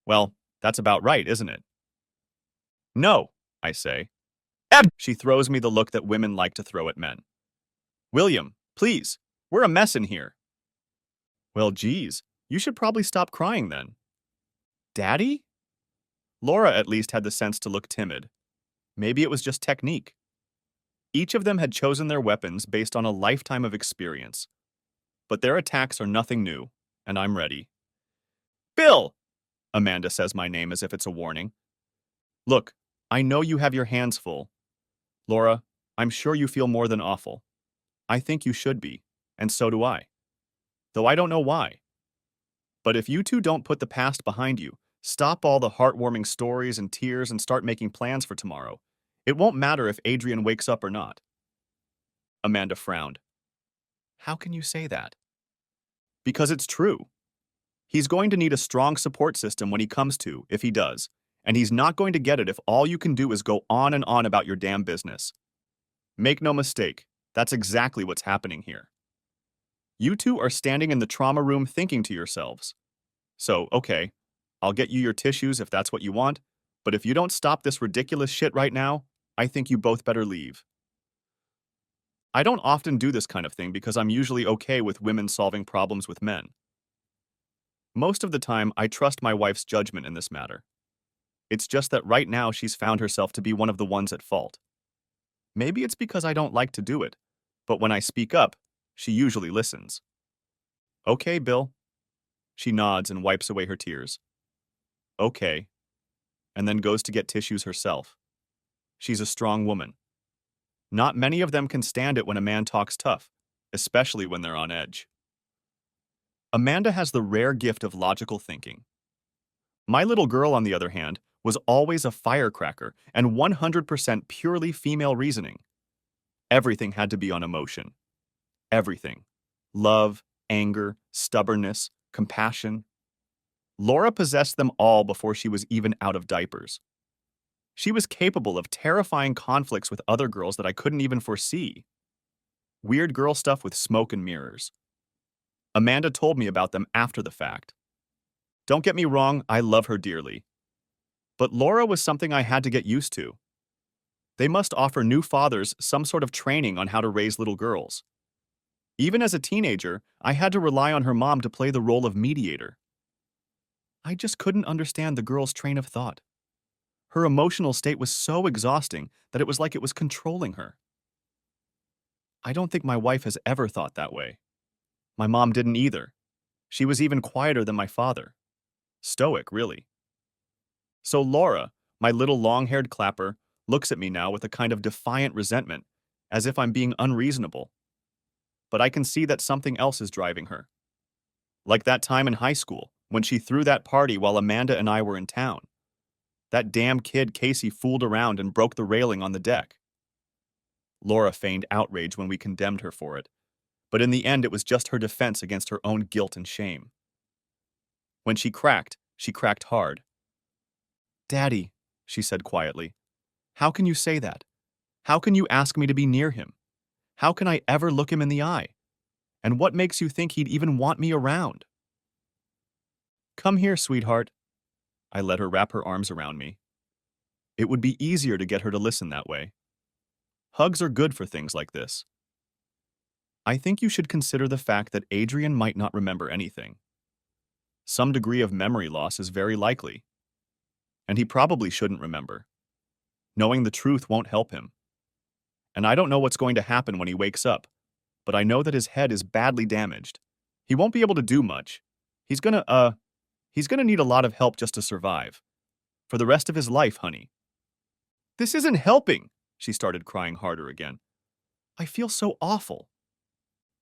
Well, that's about right, isn't it? No, I say. She throws me the look that women like to throw at men. William, please, we're a mess in here. Well, geez, you should probably stop crying then. Daddy? Laura at least had the sense to look timid. Maybe it was just technique. Each of them had chosen their weapons based on a lifetime of experience. But their attacks are nothing new, and I'm ready. Bill! Amanda says my name as if it's a warning. Look, I know you have your hands full. Laura, I'm sure you feel more than awful. I think you should be, and so do I. Though I don't know why. But if you two don't put the past behind you, stop all the heartwarming stories and tears and start making plans for tomorrow, it won't matter if Adrien wakes up or not. Amanda frowned. How can you say that? Because it's true. He's going to need a strong support system when he comes to, if he does, and he's not going to get it if all you can do is go on and on about your damn business. Make no mistake, that's exactly what's happening here. You two are standing in the trauma room thinking to yourselves. So, okay, I'll get you your tissues if that's what you want, but if you don't stop this ridiculous shit right now, I think you both better leave. I don't often do this kind of thing because I'm usually okay with women solving problems with men. Most of the time, I trust my wife's judgment in this matter. It's just that right now she's found herself to be one of the ones at fault. Maybe it's because I don't like to do it, but when I speak up, she usually listens. Okay, Bill. She nods and wipes away her tears. Okay, and then goes to get tissues herself. She's a strong woman. Not many of them can stand it when a man talks tough, especially when they're on edge. Amanda has the rare gift of logical thinking. My little girl, on the other hand, was always a firecracker and 100% purely female reasoning. Everything had to be on emotion. Everything. Love, anger, stubbornness, compassion. Laura possessed them all before she was even out of diapers. She was capable of terrifying conflicts with other girls that I couldn't even foresee. Weird girl stuff with smoke and mirrors. Amanda told me about them after the fact. Don't get me wrong, I love her dearly. But Laura was something I had to get used to. They must offer new fathers some sort of training on how to raise little girls. Even as a teenager, I had to rely on her mom to play the role of mediator. I just couldn't understand the girl's train of thought. Her emotional state was so exhausting that it was like it was controlling her. I don't think my wife has ever thought that way. My mom didn't either. She was even quieter than my father. Stoic, really. So Laura, my little long-haired clapper, looks at me now with a kind of defiant resentment, as if I'm being unreasonable. But I can see that something else is driving her. Like that time in high school, when she threw that party while Amanda and I were in town. That damn kid Casey fooled around and broke the railing on the deck. Laura feigned outrage when we condemned her for it, but in the end it was just her defense against her own guilt and shame. When she cracked hard. Daddy, she said quietly, how can you say that? How can you ask me to be near him? How can I ever look him in the eye? And what makes you think he'd even want me around? Come here, sweetheart. I let her wrap her arms around me. It would be easier to get her to listen that way. Hugs are good for things like this. I think you should consider the fact that Adrien might not remember anything. Some degree of memory loss is very likely. And he probably shouldn't remember. Knowing the truth won't help him. And I don't know what's going to happen when he wakes up, but I know that his head is badly damaged. He won't be able to do much. He's gonna need a lot of help just to survive. For the rest of his life, honey. This isn't helping, she started crying harder again. I feel so awful.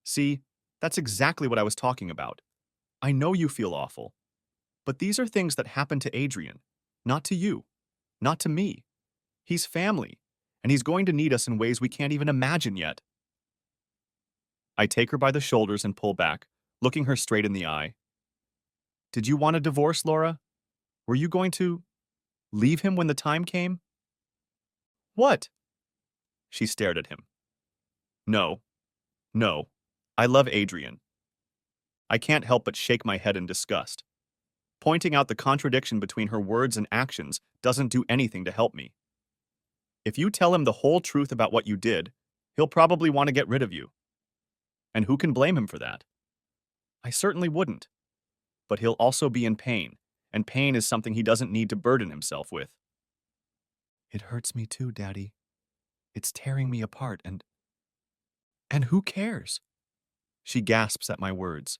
See, that's exactly what I was talking about. I know you feel awful. But these are things that happen to Adrien, not to you, not to me. He's family, and he's going to need us in ways we can't even imagine yet. I take her by the shoulders and pull back, looking her straight in the eye. Did you want a divorce, Laura? Were you going to leave him when the time came? What? She stared at him. No, I love Adrien. I can't help but shake my head in disgust. Pointing out the contradiction between her words and actions doesn't do anything to help me. If you tell him the whole truth about what you did, he'll probably want to get rid of you. And who can blame him for that? I certainly wouldn't. But he'll also be in pain, and pain is something he doesn't need to burden himself with. It hurts me too, Daddy. It's tearing me apart, and who cares? She gasps at my words.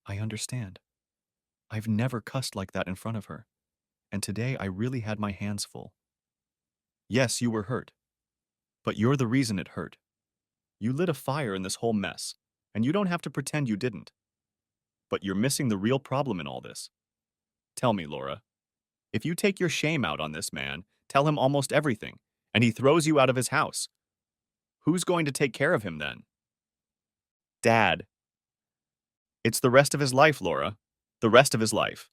I understand. I've never cussed like that in front of her, and today I really had my hands full. Yes, you were hurt, but you're the reason it hurt. You lit a fire in this whole mess, and you don't have to pretend you didn't. But you're missing the real problem in all this. Tell me, Laura, if you take your shame out on this man, tell him almost everything, and he throws you out of his house, who's going to take care of him then? Dad. It's the rest of his life, Laura. The rest of his life.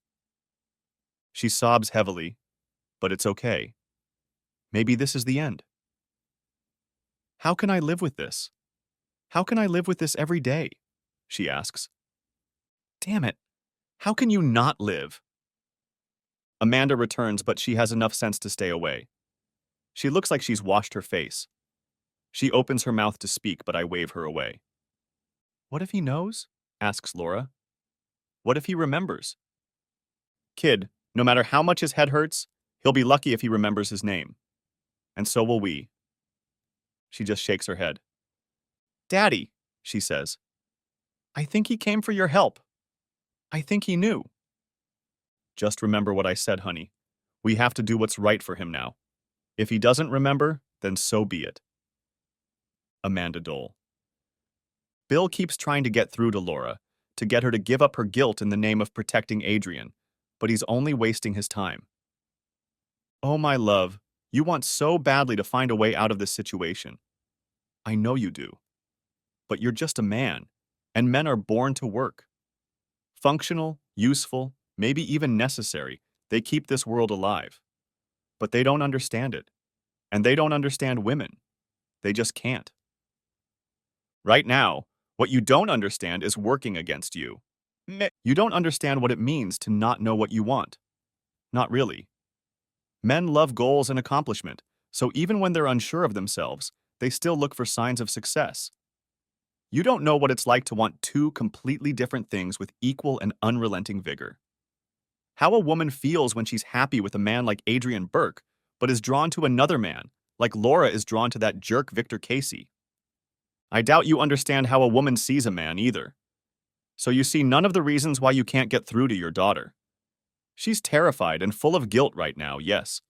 She sobs heavily, but it's okay. Maybe this is the end. How can I live with this? How can I live with this every day? She asks. Damn it. How can you not live? Amanda returns, but she has enough sense to stay away. She looks like she's washed her face. She opens her mouth to speak, but I wave her away. What if he knows? Asks Laura. What if he remembers? Kid, no matter how much his head hurts, he'll be lucky if he remembers his name. And so will we. She just shakes her head. Daddy, she says. I think he came for your help. I think he knew. Just remember what I said, honey. We have to do what's right for him now. If he doesn't remember, then so be it. Amanda Dole. Bill keeps trying to get through to Laura, to get her to give up her guilt in the name of protecting Adrien, but he's only wasting his time. Oh, my love, you want so badly to find a way out of this situation. I know you do. But you're just a man, and men are born to work. Functional, useful, maybe even necessary, they keep this world alive. But they don't understand it. And they don't understand women. They just can't. Right now, what you don't understand is working against you. You don't understand what it means to not know what you want. Not really. Men love goals and accomplishment, so even when they're unsure of themselves, they still look for signs of success. You don't know what it's like to want two completely different things with equal and unrelenting vigor. How a woman feels when she's happy with a man like Adrien Burke, but is drawn to another man, like Laura is drawn to that jerk Victor Casey. I doubt you understand how a woman sees a man either. So you see none of the reasons why you can't get through to your daughter. She's terrified and full of guilt right now, yes.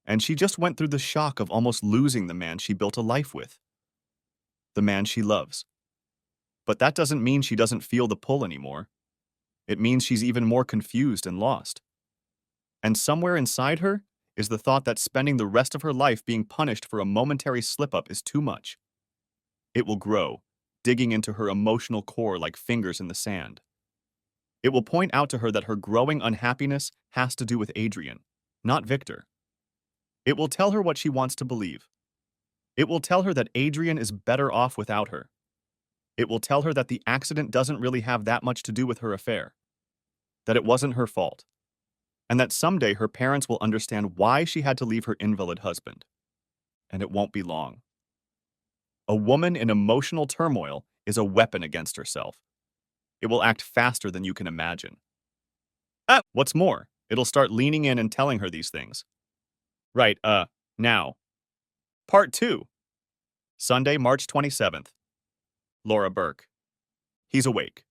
And she just went through the shock of almost losing the man she built a life with. The man she loves. But that doesn't mean she doesn't feel the pull anymore. It means she's even more confused and lost. And somewhere inside her is the thought that spending the rest of her life being punished for a momentary slip-up is too much. It will grow, digging into her emotional core like fingers in the sand. It will point out to her that her growing unhappiness has to do with Adrien, not Victor. It will tell her what she wants to believe. It will tell her that Adrien is better off without her. It will tell her that the accident doesn't really have that much to do with her affair, that it wasn't her fault, and that someday her parents will understand why she had to leave her invalid husband. And it won't be long. A woman in emotional turmoil is a weapon against herself. It will act faster than you can imagine. What's more, it'll start leaning in and telling her these things. Right, now. Part 2. Sunday, March 27th. Laura Burke. He's awake.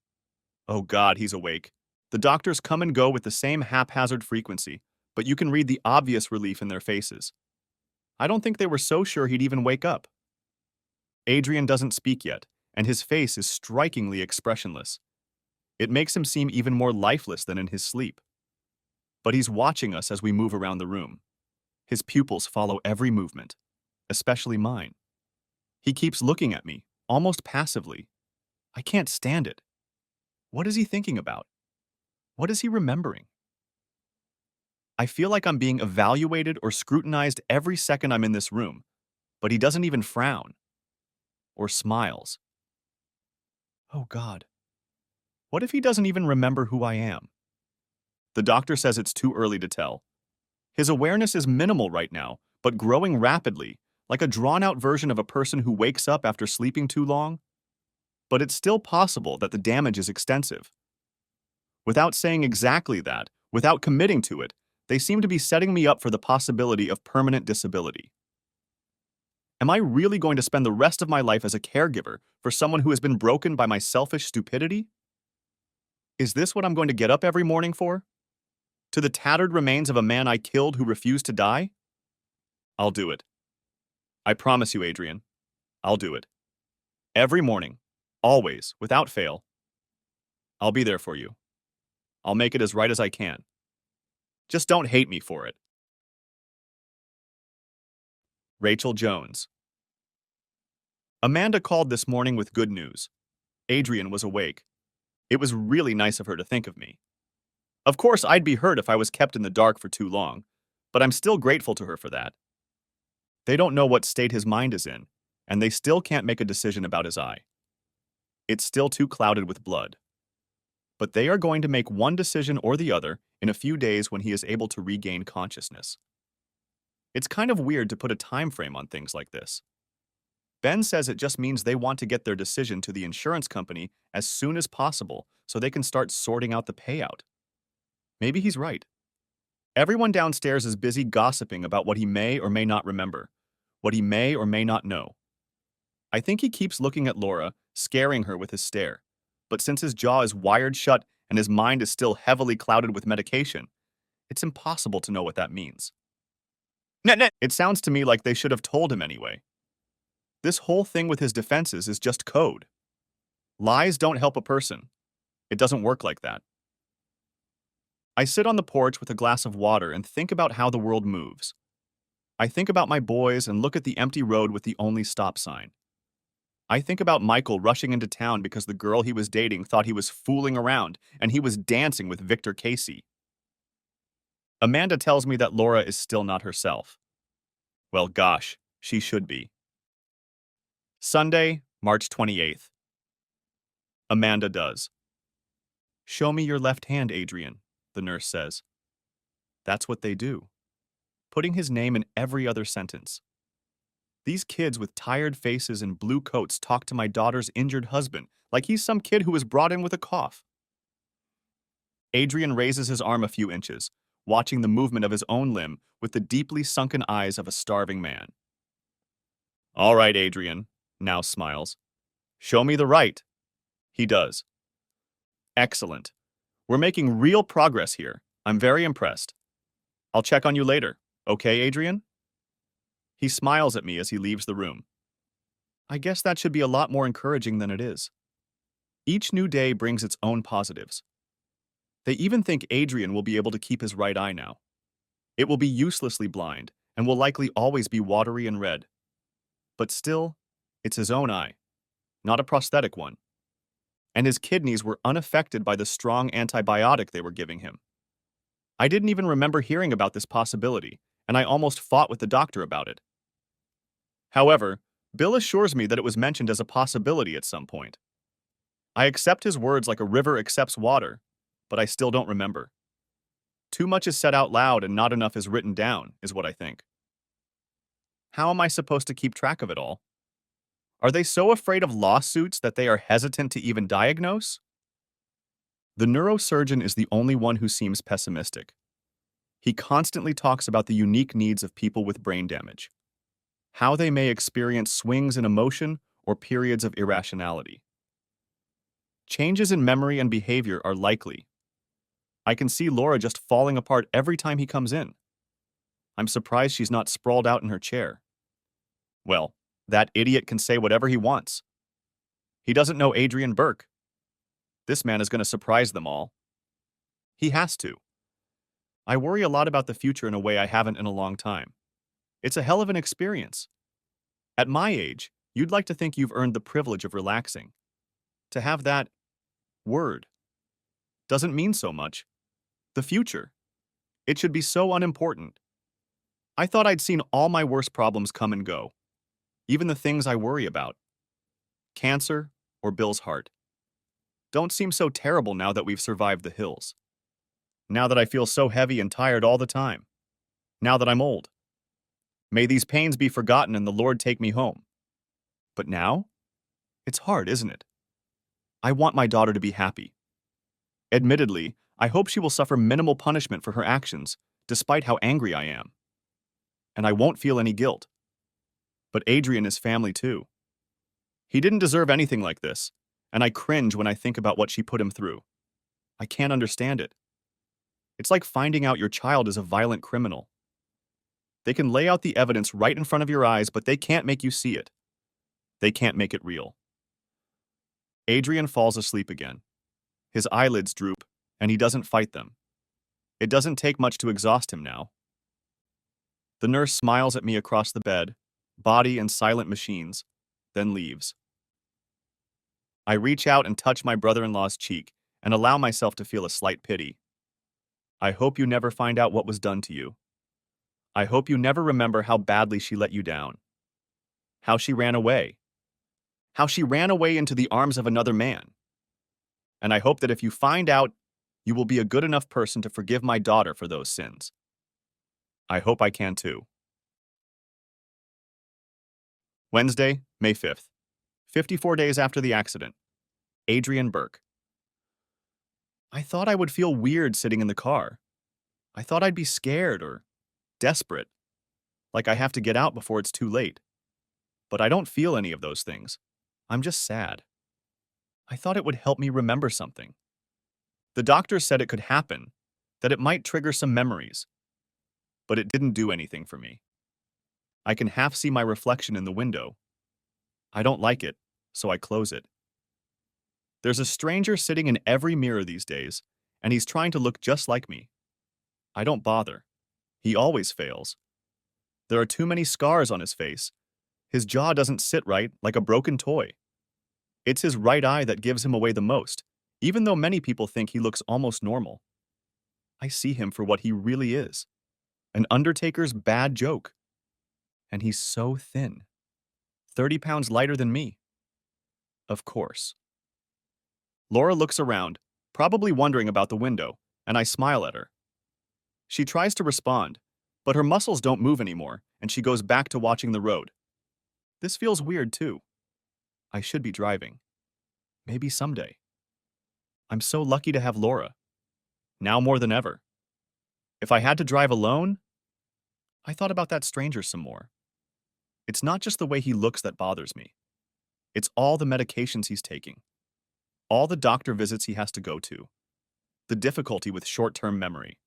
Oh God, he's awake. The doctors come and go with the same haphazard frequency, but you can read the obvious relief in their faces. I don't think they were so sure he'd even wake up. Adrien doesn't speak yet, and his face is strikingly expressionless. It makes him seem even more lifeless than in his sleep. But he's watching us as we move around the room. His pupils follow every movement, especially mine. He keeps looking at me, almost passively. I can't stand it. What is he thinking about? What is he remembering? I feel like I'm being evaluated or scrutinized every second I'm in this room, but he doesn't even frown. Or smiles. Oh God. What if he doesn't even remember who I am? The doctor says it's too early to tell. His awareness is minimal right now, but growing rapidly, like a drawn-out version of a person who wakes up after sleeping too long. But it's still possible that the damage is extensive. Without saying exactly that, without committing to it, they seem to be setting me up for the possibility of permanent disability. Am I really going to spend the rest of my life as a caregiver for someone who has been broken by my selfish stupidity? Is this what I'm going to get up every morning for? To the tattered remains of a man I killed who refused to die? I'll do it. I promise you, Adrien. I'll do it. Every morning. Always, without fail. I'll be there for you. I'll make it as right as I can. Just don't hate me for it. Rachel Jones. Amanda called this morning with good news. Adrien was awake. It was really nice of her to think of me. Of course, I'd be hurt if I was kept in the dark for too long, but I'm still grateful to her for that. They don't know what state his mind is in, and they still can't make a decision about his eye. It's still too clouded with blood. But they are going to make one decision or the other in a few days when he is able to regain consciousness. It's kind of weird to put a time frame on things like this. Ben says it just means they want to get their decision to the insurance company as soon as possible so they can start sorting out the payout. Maybe he's right. Everyone downstairs is busy gossiping about what he may or may not remember, what he may or may not know. I think he keeps looking at Laura, scaring her with his stare. But since his jaw is wired shut and his mind is still heavily clouded with medication, it's impossible to know what that means. It sounds to me like they should have told him anyway. This whole thing with his defenses is just code. Lies don't help a person. It doesn't work like that. I sit on the porch with a glass of water and think about how the world moves. I think about my boys and look at the empty road with the only stop sign. I think about Michael rushing into town because the girl he was dating thought he was fooling around and he was dancing with Victor Casey. Amanda tells me that Laura is still not herself. Well, gosh, she should be. Sunday, March 28th. Amanda does. Show me your left hand, Adrien, the nurse says. That's what they do, putting his name in every other sentence. These kids with tired faces and blue coats talk to my daughter's injured husband like he's some kid who was brought in with a cough. Adrien raises his arm a few inches, watching the movement of his own limb with the deeply sunken eyes of a starving man. All right, Adrien, now smiles. Show me the right. He does. Excellent. We're making real progress here. I'm very impressed. I'll check on you later. Okay, Adrien? He smiles at me as he leaves the room. I guess that should be a lot more encouraging than it is. Each new day brings its own positives. They even think Adrien will be able to keep his right eye now. It will be uselessly blind and will likely always be watery and red. But still, it's his own eye, not a prosthetic one. And his kidneys were unaffected by the strong antibiotic they were giving him. I didn't even remember hearing about this possibility, and I almost fought with the doctor about it. However, Bill assures me that it was mentioned as a possibility at some point. I accept his words like a river accepts water, but I still don't remember. Too much is said out loud and not enough is written down, is what I think. How am I supposed to keep track of it all? Are they so afraid of lawsuits that they are hesitant to even diagnose? The neurosurgeon is the only one who seems pessimistic. He constantly talks about the unique needs of people with brain damage, how they may experience swings in emotion or periods of irrationality. Changes in memory and behavior are likely. I can see Laura just falling apart every time he comes in. I'm surprised she's not sprawled out in her chair. Well, that idiot can say whatever he wants. He doesn't know Adrien Burke. This man is going to surprise them all. He has to. I worry a lot about the future in a way I haven't in a long time. It's a hell of an experience. At my age, you'd like to think you've earned the privilege of relaxing. To have that word doesn't mean so much. The future. It should be so unimportant. I thought I'd seen all my worst problems come and go. Even the things I worry about. Cancer or Bill's heart. don't seem so terrible now that we've survived the hills. Now that I feel so heavy and tired all the time. Now that I'm old. May these pains be forgotten and the Lord take me home. But now? It's hard, isn't it? I want my daughter to be happy. Admittedly, I hope she will suffer minimal punishment for her actions, despite how angry I am. And I won't feel any guilt. But Adrien is family too. He didn't deserve anything like this, and I cringe when I think about what she put him through. I can't understand it. It's like finding out your child is a violent criminal. They can lay out the evidence right in front of your eyes, but they can't make you see it. They can't make it real. Adrien falls asleep again. His eyelids droop, and he doesn't fight them. It doesn't take much to exhaust him now. The nurse smiles at me across the bed, body and silent machines, then leaves. I reach out and touch my brother-in-law's cheek and allow myself to feel a slight pity. I hope you never find out what was done to you. I hope you never remember how badly she let you down. How she ran away. How she ran away into the arms of another man. And I hope that if you find out, you will be a good enough person to forgive my daughter for those sins. I hope I can too. Wednesday, May 5th. 54 days after the accident. Adrien Burke. I thought I would feel weird sitting in the car. I thought I'd be scared or desperate, like I have to get out before it's too late. But I don't feel any of those things. I'm just sad. I thought it would help me remember something. The doctor said it could happen, that it might trigger some memories. But it didn't do anything for me. I can half see my reflection in the window. I don't like it, so I close it. There's a stranger sitting in every mirror these days, and he's trying to look just like me. I don't bother. He always fails. There are too many scars on his face. His jaw doesn't sit right, like a broken toy. It's his right eye that gives him away the most, even though many people think he looks almost normal. I see him for what he really is. An undertaker's bad joke. And he's so thin. 30 pounds lighter than me. Of course. Laura looks around, probably wondering about the window, and I smile at her. She tries to respond, but her muscles don't move anymore, and she goes back to watching the road. This feels weird too. I should be driving. Maybe someday. I'm so lucky to have Laura. Now more than ever. If I had to drive alone, I thought about that stranger some more. It's not just the way he looks that bothers me. It's all the medications he's taking. All the doctor visits he has to go to. The difficulty with short-term memory.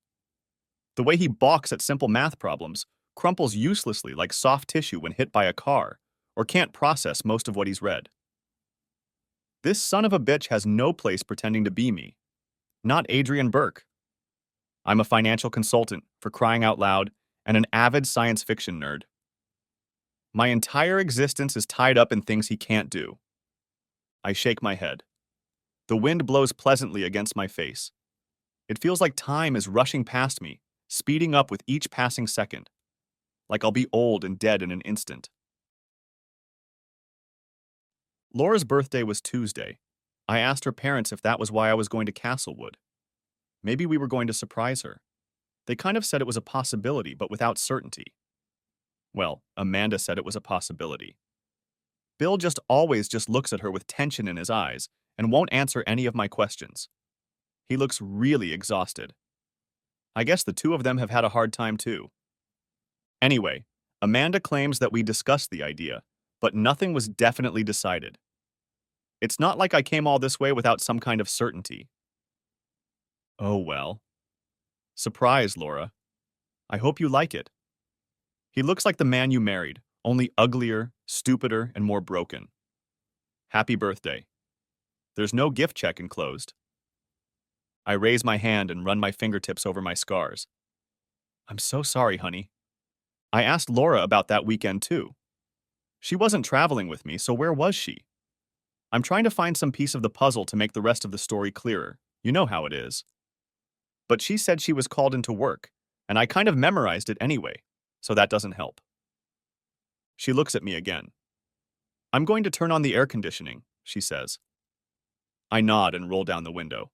The way he balks at simple math problems, crumples uselessly like soft tissue when hit by a car, or can't process most of what he's read. This son of a bitch has no place pretending to be me. Not Adrien Burke. I'm a financial consultant, for crying out loud, and an avid science fiction nerd. My entire existence is tied up in things he can't do. I shake my head. The wind blows pleasantly against my face. It feels like time is rushing past me, speeding up with each passing second. Like I'll be old and dead in an instant. Laura's birthday was Tuesday. I asked her parents if that was why I was going to Castlewood. Maybe we were going to surprise her. They kind of said it was a possibility, but without certainty. Well, Amanda said it was a possibility. Bill just always looks at her with tension in his eyes and won't answer any of my questions. He looks really exhausted. I guess the two of them have had a hard time too. Anyway, Amanda claims that we discussed the idea, but nothing was definitely decided. It's not like I came all this way without some kind of certainty. Oh well. Surprise, Laura. I hope you like it. He looks like the man you married, only uglier, stupider, and more broken. Happy birthday. There's no gift check enclosed. I raise my hand and run my fingertips over my scars. I'm so sorry, honey. I asked Laura about that weekend too. She wasn't traveling with me, so where was she? I'm trying to find some piece of the puzzle to make the rest of the story clearer. You know how it is. But she said she was called into work, and I kind of memorized it anyway, so that doesn't help. She looks at me again. I'm going to turn on the air conditioning, she says. I nod and roll down the window.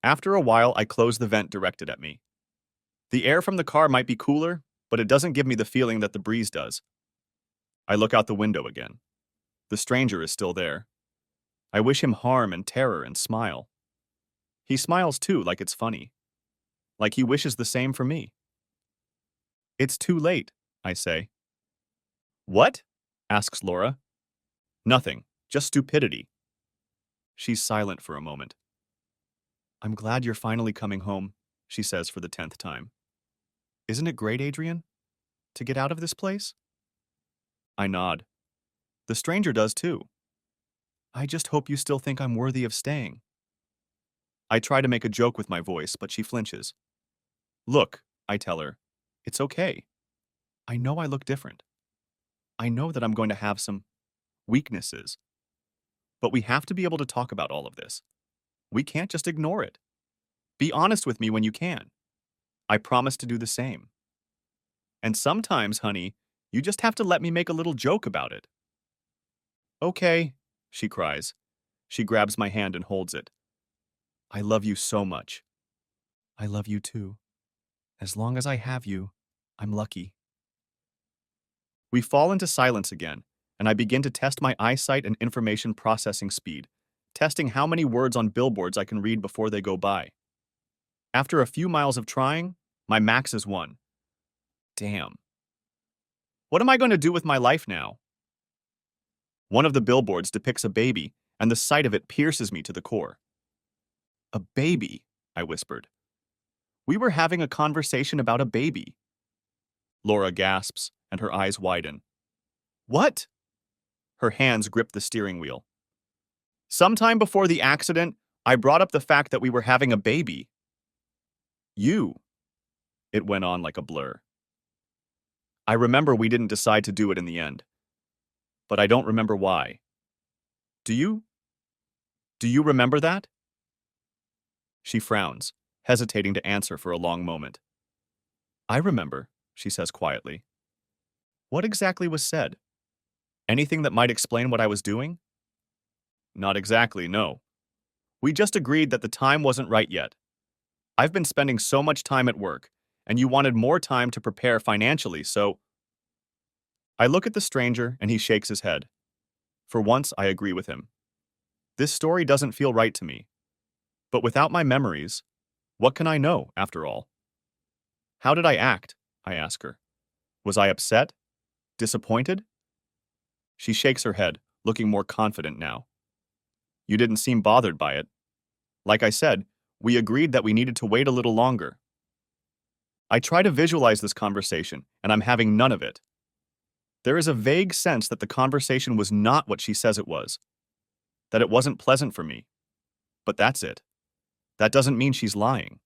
After a while, I close the vent directed at me. The air from the car might be cooler, but it doesn't give me the feeling that the breeze does. I look out the window again. The stranger is still there. I wish him harm and terror and smile. He smiles too, like it's funny. Like he wishes the same for me. It's too late, I say. What? Asks Laura. Nothing, just stupidity. She's silent for a moment. I'm glad you're finally coming home, she says for the 10th time. Isn't it great, Adrien? To get out of this place? I nod. The stranger does too. I just hope you still think I'm worthy of staying. I try to make a joke with my voice, but she flinches. Look, I tell her, it's okay. I know I look different. I know that I'm going to have some weaknesses. But we have to be able to talk about all of this. We can't just ignore it. Be honest with me when you can. I promise to do the same. And sometimes, honey, you just have to let me make a little joke about it. Okay, she cries. She grabs my hand and holds it. I love you so much. I love you too. As long as I have you, I'm lucky. We fall into silence again, and I begin to test my eyesight and information processing speed, testing how many words on billboards I can read before they go by. After a few miles of trying, my max is 1. Damn. What am I going to do with my life now? One of the billboards depicts a baby, and the sight of it pierces me to the core. A baby, I whispered. We were having a conversation about a baby. Laura gasps, and her eyes widen. What? Her hands grip the steering wheel. Sometime before the accident, I brought up the fact that we were having a baby. You. It went on like a blur. I remember we didn't decide to do it in the end. But I don't remember why. Do you? Do you remember that? She frowns, hesitating to answer for a long moment. I remember, she says quietly. What exactly was said? Anything that might explain what I was doing? Not exactly, no. We just agreed that the time wasn't right yet. I've been spending so much time at work, and you wanted more time to prepare financially, so... I look at the stranger, and he shakes his head. For once, I agree with him. This story doesn't feel right to me. But without my memories, what can I know, after all? How did I act? I ask her. Was I upset? Disappointed? She shakes her head, looking more confident now. You didn't seem bothered by it. Like I said, we agreed that we needed to wait a little longer. I try to visualize this conversation, and I'm having none of it. There is a vague sense that the conversation was not what she says it was, that it wasn't pleasant for me. But that's it. That doesn't mean she's lying.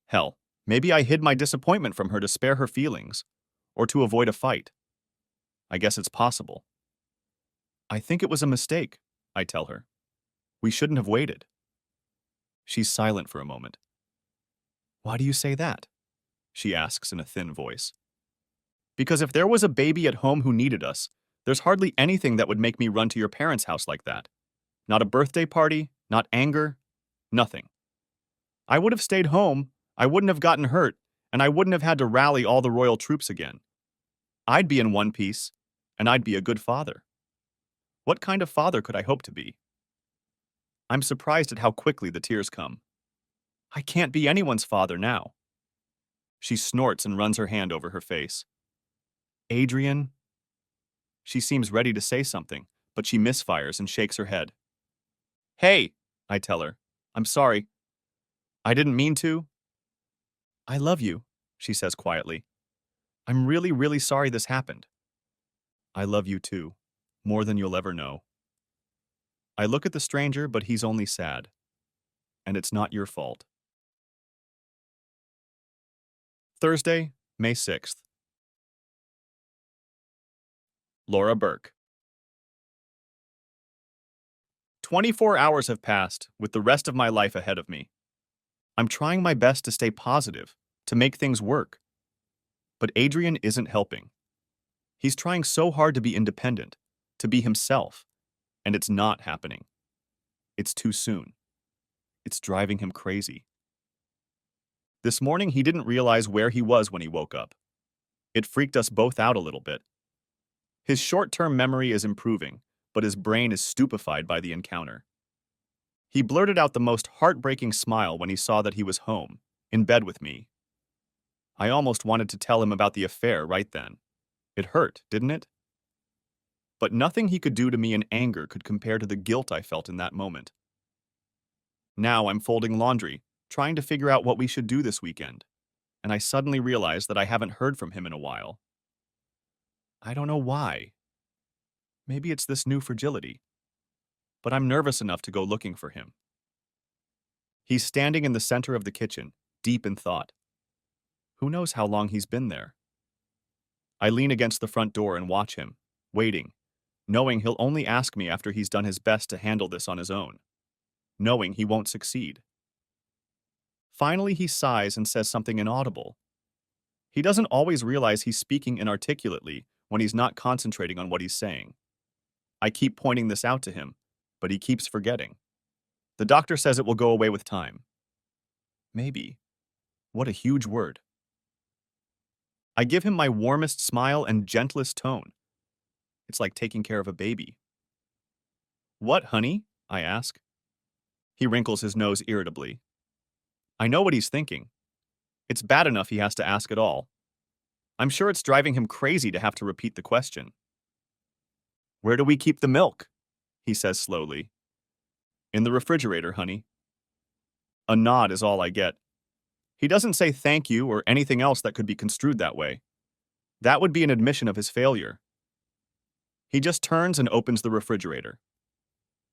Hell, maybe I hid my disappointment from her to spare her feelings, or to avoid a fight. I guess it's possible. I think it was a mistake, I tell her. We shouldn't have waited. She's silent for a moment. Why do you say that? She asks in a thin voice. Because if there was a baby at home who needed us, there's hardly anything that would make me run to your parents' house like that. Not a birthday party, not anger, nothing. I would have stayed home, I wouldn't have gotten hurt, and I wouldn't have had to rally all the royal troops again. I'd be in one piece, and I'd be a good father. What kind of father could I hope to be? I'm surprised at how quickly the tears come. I can't be anyone's father now. She snorts and runs her hand over her face. Adrien? She seems ready to say something, but she misfires and shakes her head. Hey, I tell her. I'm sorry. I didn't mean to. I love you, she says quietly. I'm really, really sorry this happened. I love you too, more than you'll ever know. I look at the stranger, but he's only sad. And it's not your fault. Thursday, May 6th. Laura Burke. 24 hours have passed, with the rest of my life ahead of me. I'm trying my best to stay positive, to make things work. But Adrien isn't helping. He's trying so hard to be independent, to be himself, and it's not happening. It's too soon. It's driving him crazy. This morning, he didn't realize where he was when he woke up. It freaked us both out a little bit. His short-term memory is improving, but his brain is stupefied by the encounter. He blurted out the most heartbreaking smile when he saw that he was home, in bed with me. I almost wanted to tell him about the affair right then. It hurt, didn't it? But nothing he could do to me in anger could compare to the guilt I felt in that moment. Now I'm folding laundry, trying to figure out what we should do this weekend, and I suddenly realize that I haven't heard from him in a while. I don't know why. Maybe it's this new fragility, but I'm nervous enough to go looking for him. He's standing in the center of the kitchen, deep in thought. Who knows how long he's been there? I lean against the front door and watch him, waiting, knowing he'll only ask me after he's done his best to handle this on his own, knowing he won't succeed. Finally, he sighs and says something inaudible. He doesn't always realize he's speaking inarticulately when he's not concentrating on what he's saying. I keep pointing this out to him, but he keeps forgetting. The doctor says it will go away with time. Maybe. What a huge word. I give him my warmest smile and gentlest tone. It's like taking care of a baby. What, honey? I ask. He wrinkles his nose irritably. I know what he's thinking. It's bad enough he has to ask at all. I'm sure it's driving him crazy to have to repeat the question. Where do we keep the milk? He says slowly. In the refrigerator, honey. A nod is all I get. He doesn't say thank you or anything else that could be construed that way. That would be an admission of his failure. He just turns and opens the refrigerator.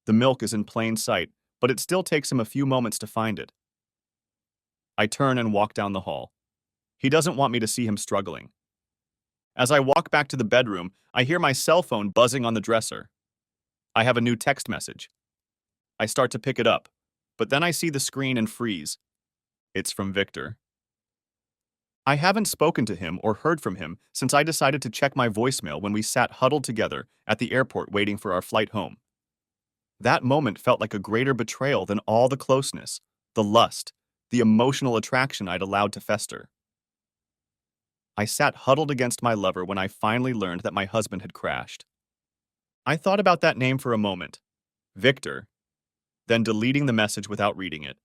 The milk is in plain sight, but it still takes him a few moments to find it. I turn and walk down the hall. He doesn't want me to see him struggling. As I walk back to the bedroom, I hear my cell phone buzzing on the dresser. I have a new text message. I start to pick it up, but then I see the screen and freeze. It's from Victor. I haven't spoken to him or heard from him since I decided to check my voicemail when we sat huddled together at the airport waiting for our flight home. That moment felt like a greater betrayal than all the closeness, the lust, the emotional attraction I'd allowed to fester. I sat huddled against my lover when I finally learned that my husband had crashed. I thought about that name for a moment, Victor, then deleting the message without reading it.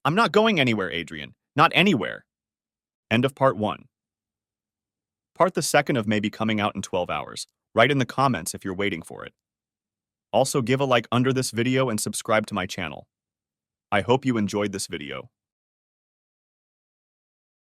I'm not going anywhere, Adrien. Not anywhere. End of part 1. Part the second of may be coming out in 12 hours. Write in the comments if you're waiting for it. Also give a like under this video and subscribe to my channel. I hope you enjoyed this video.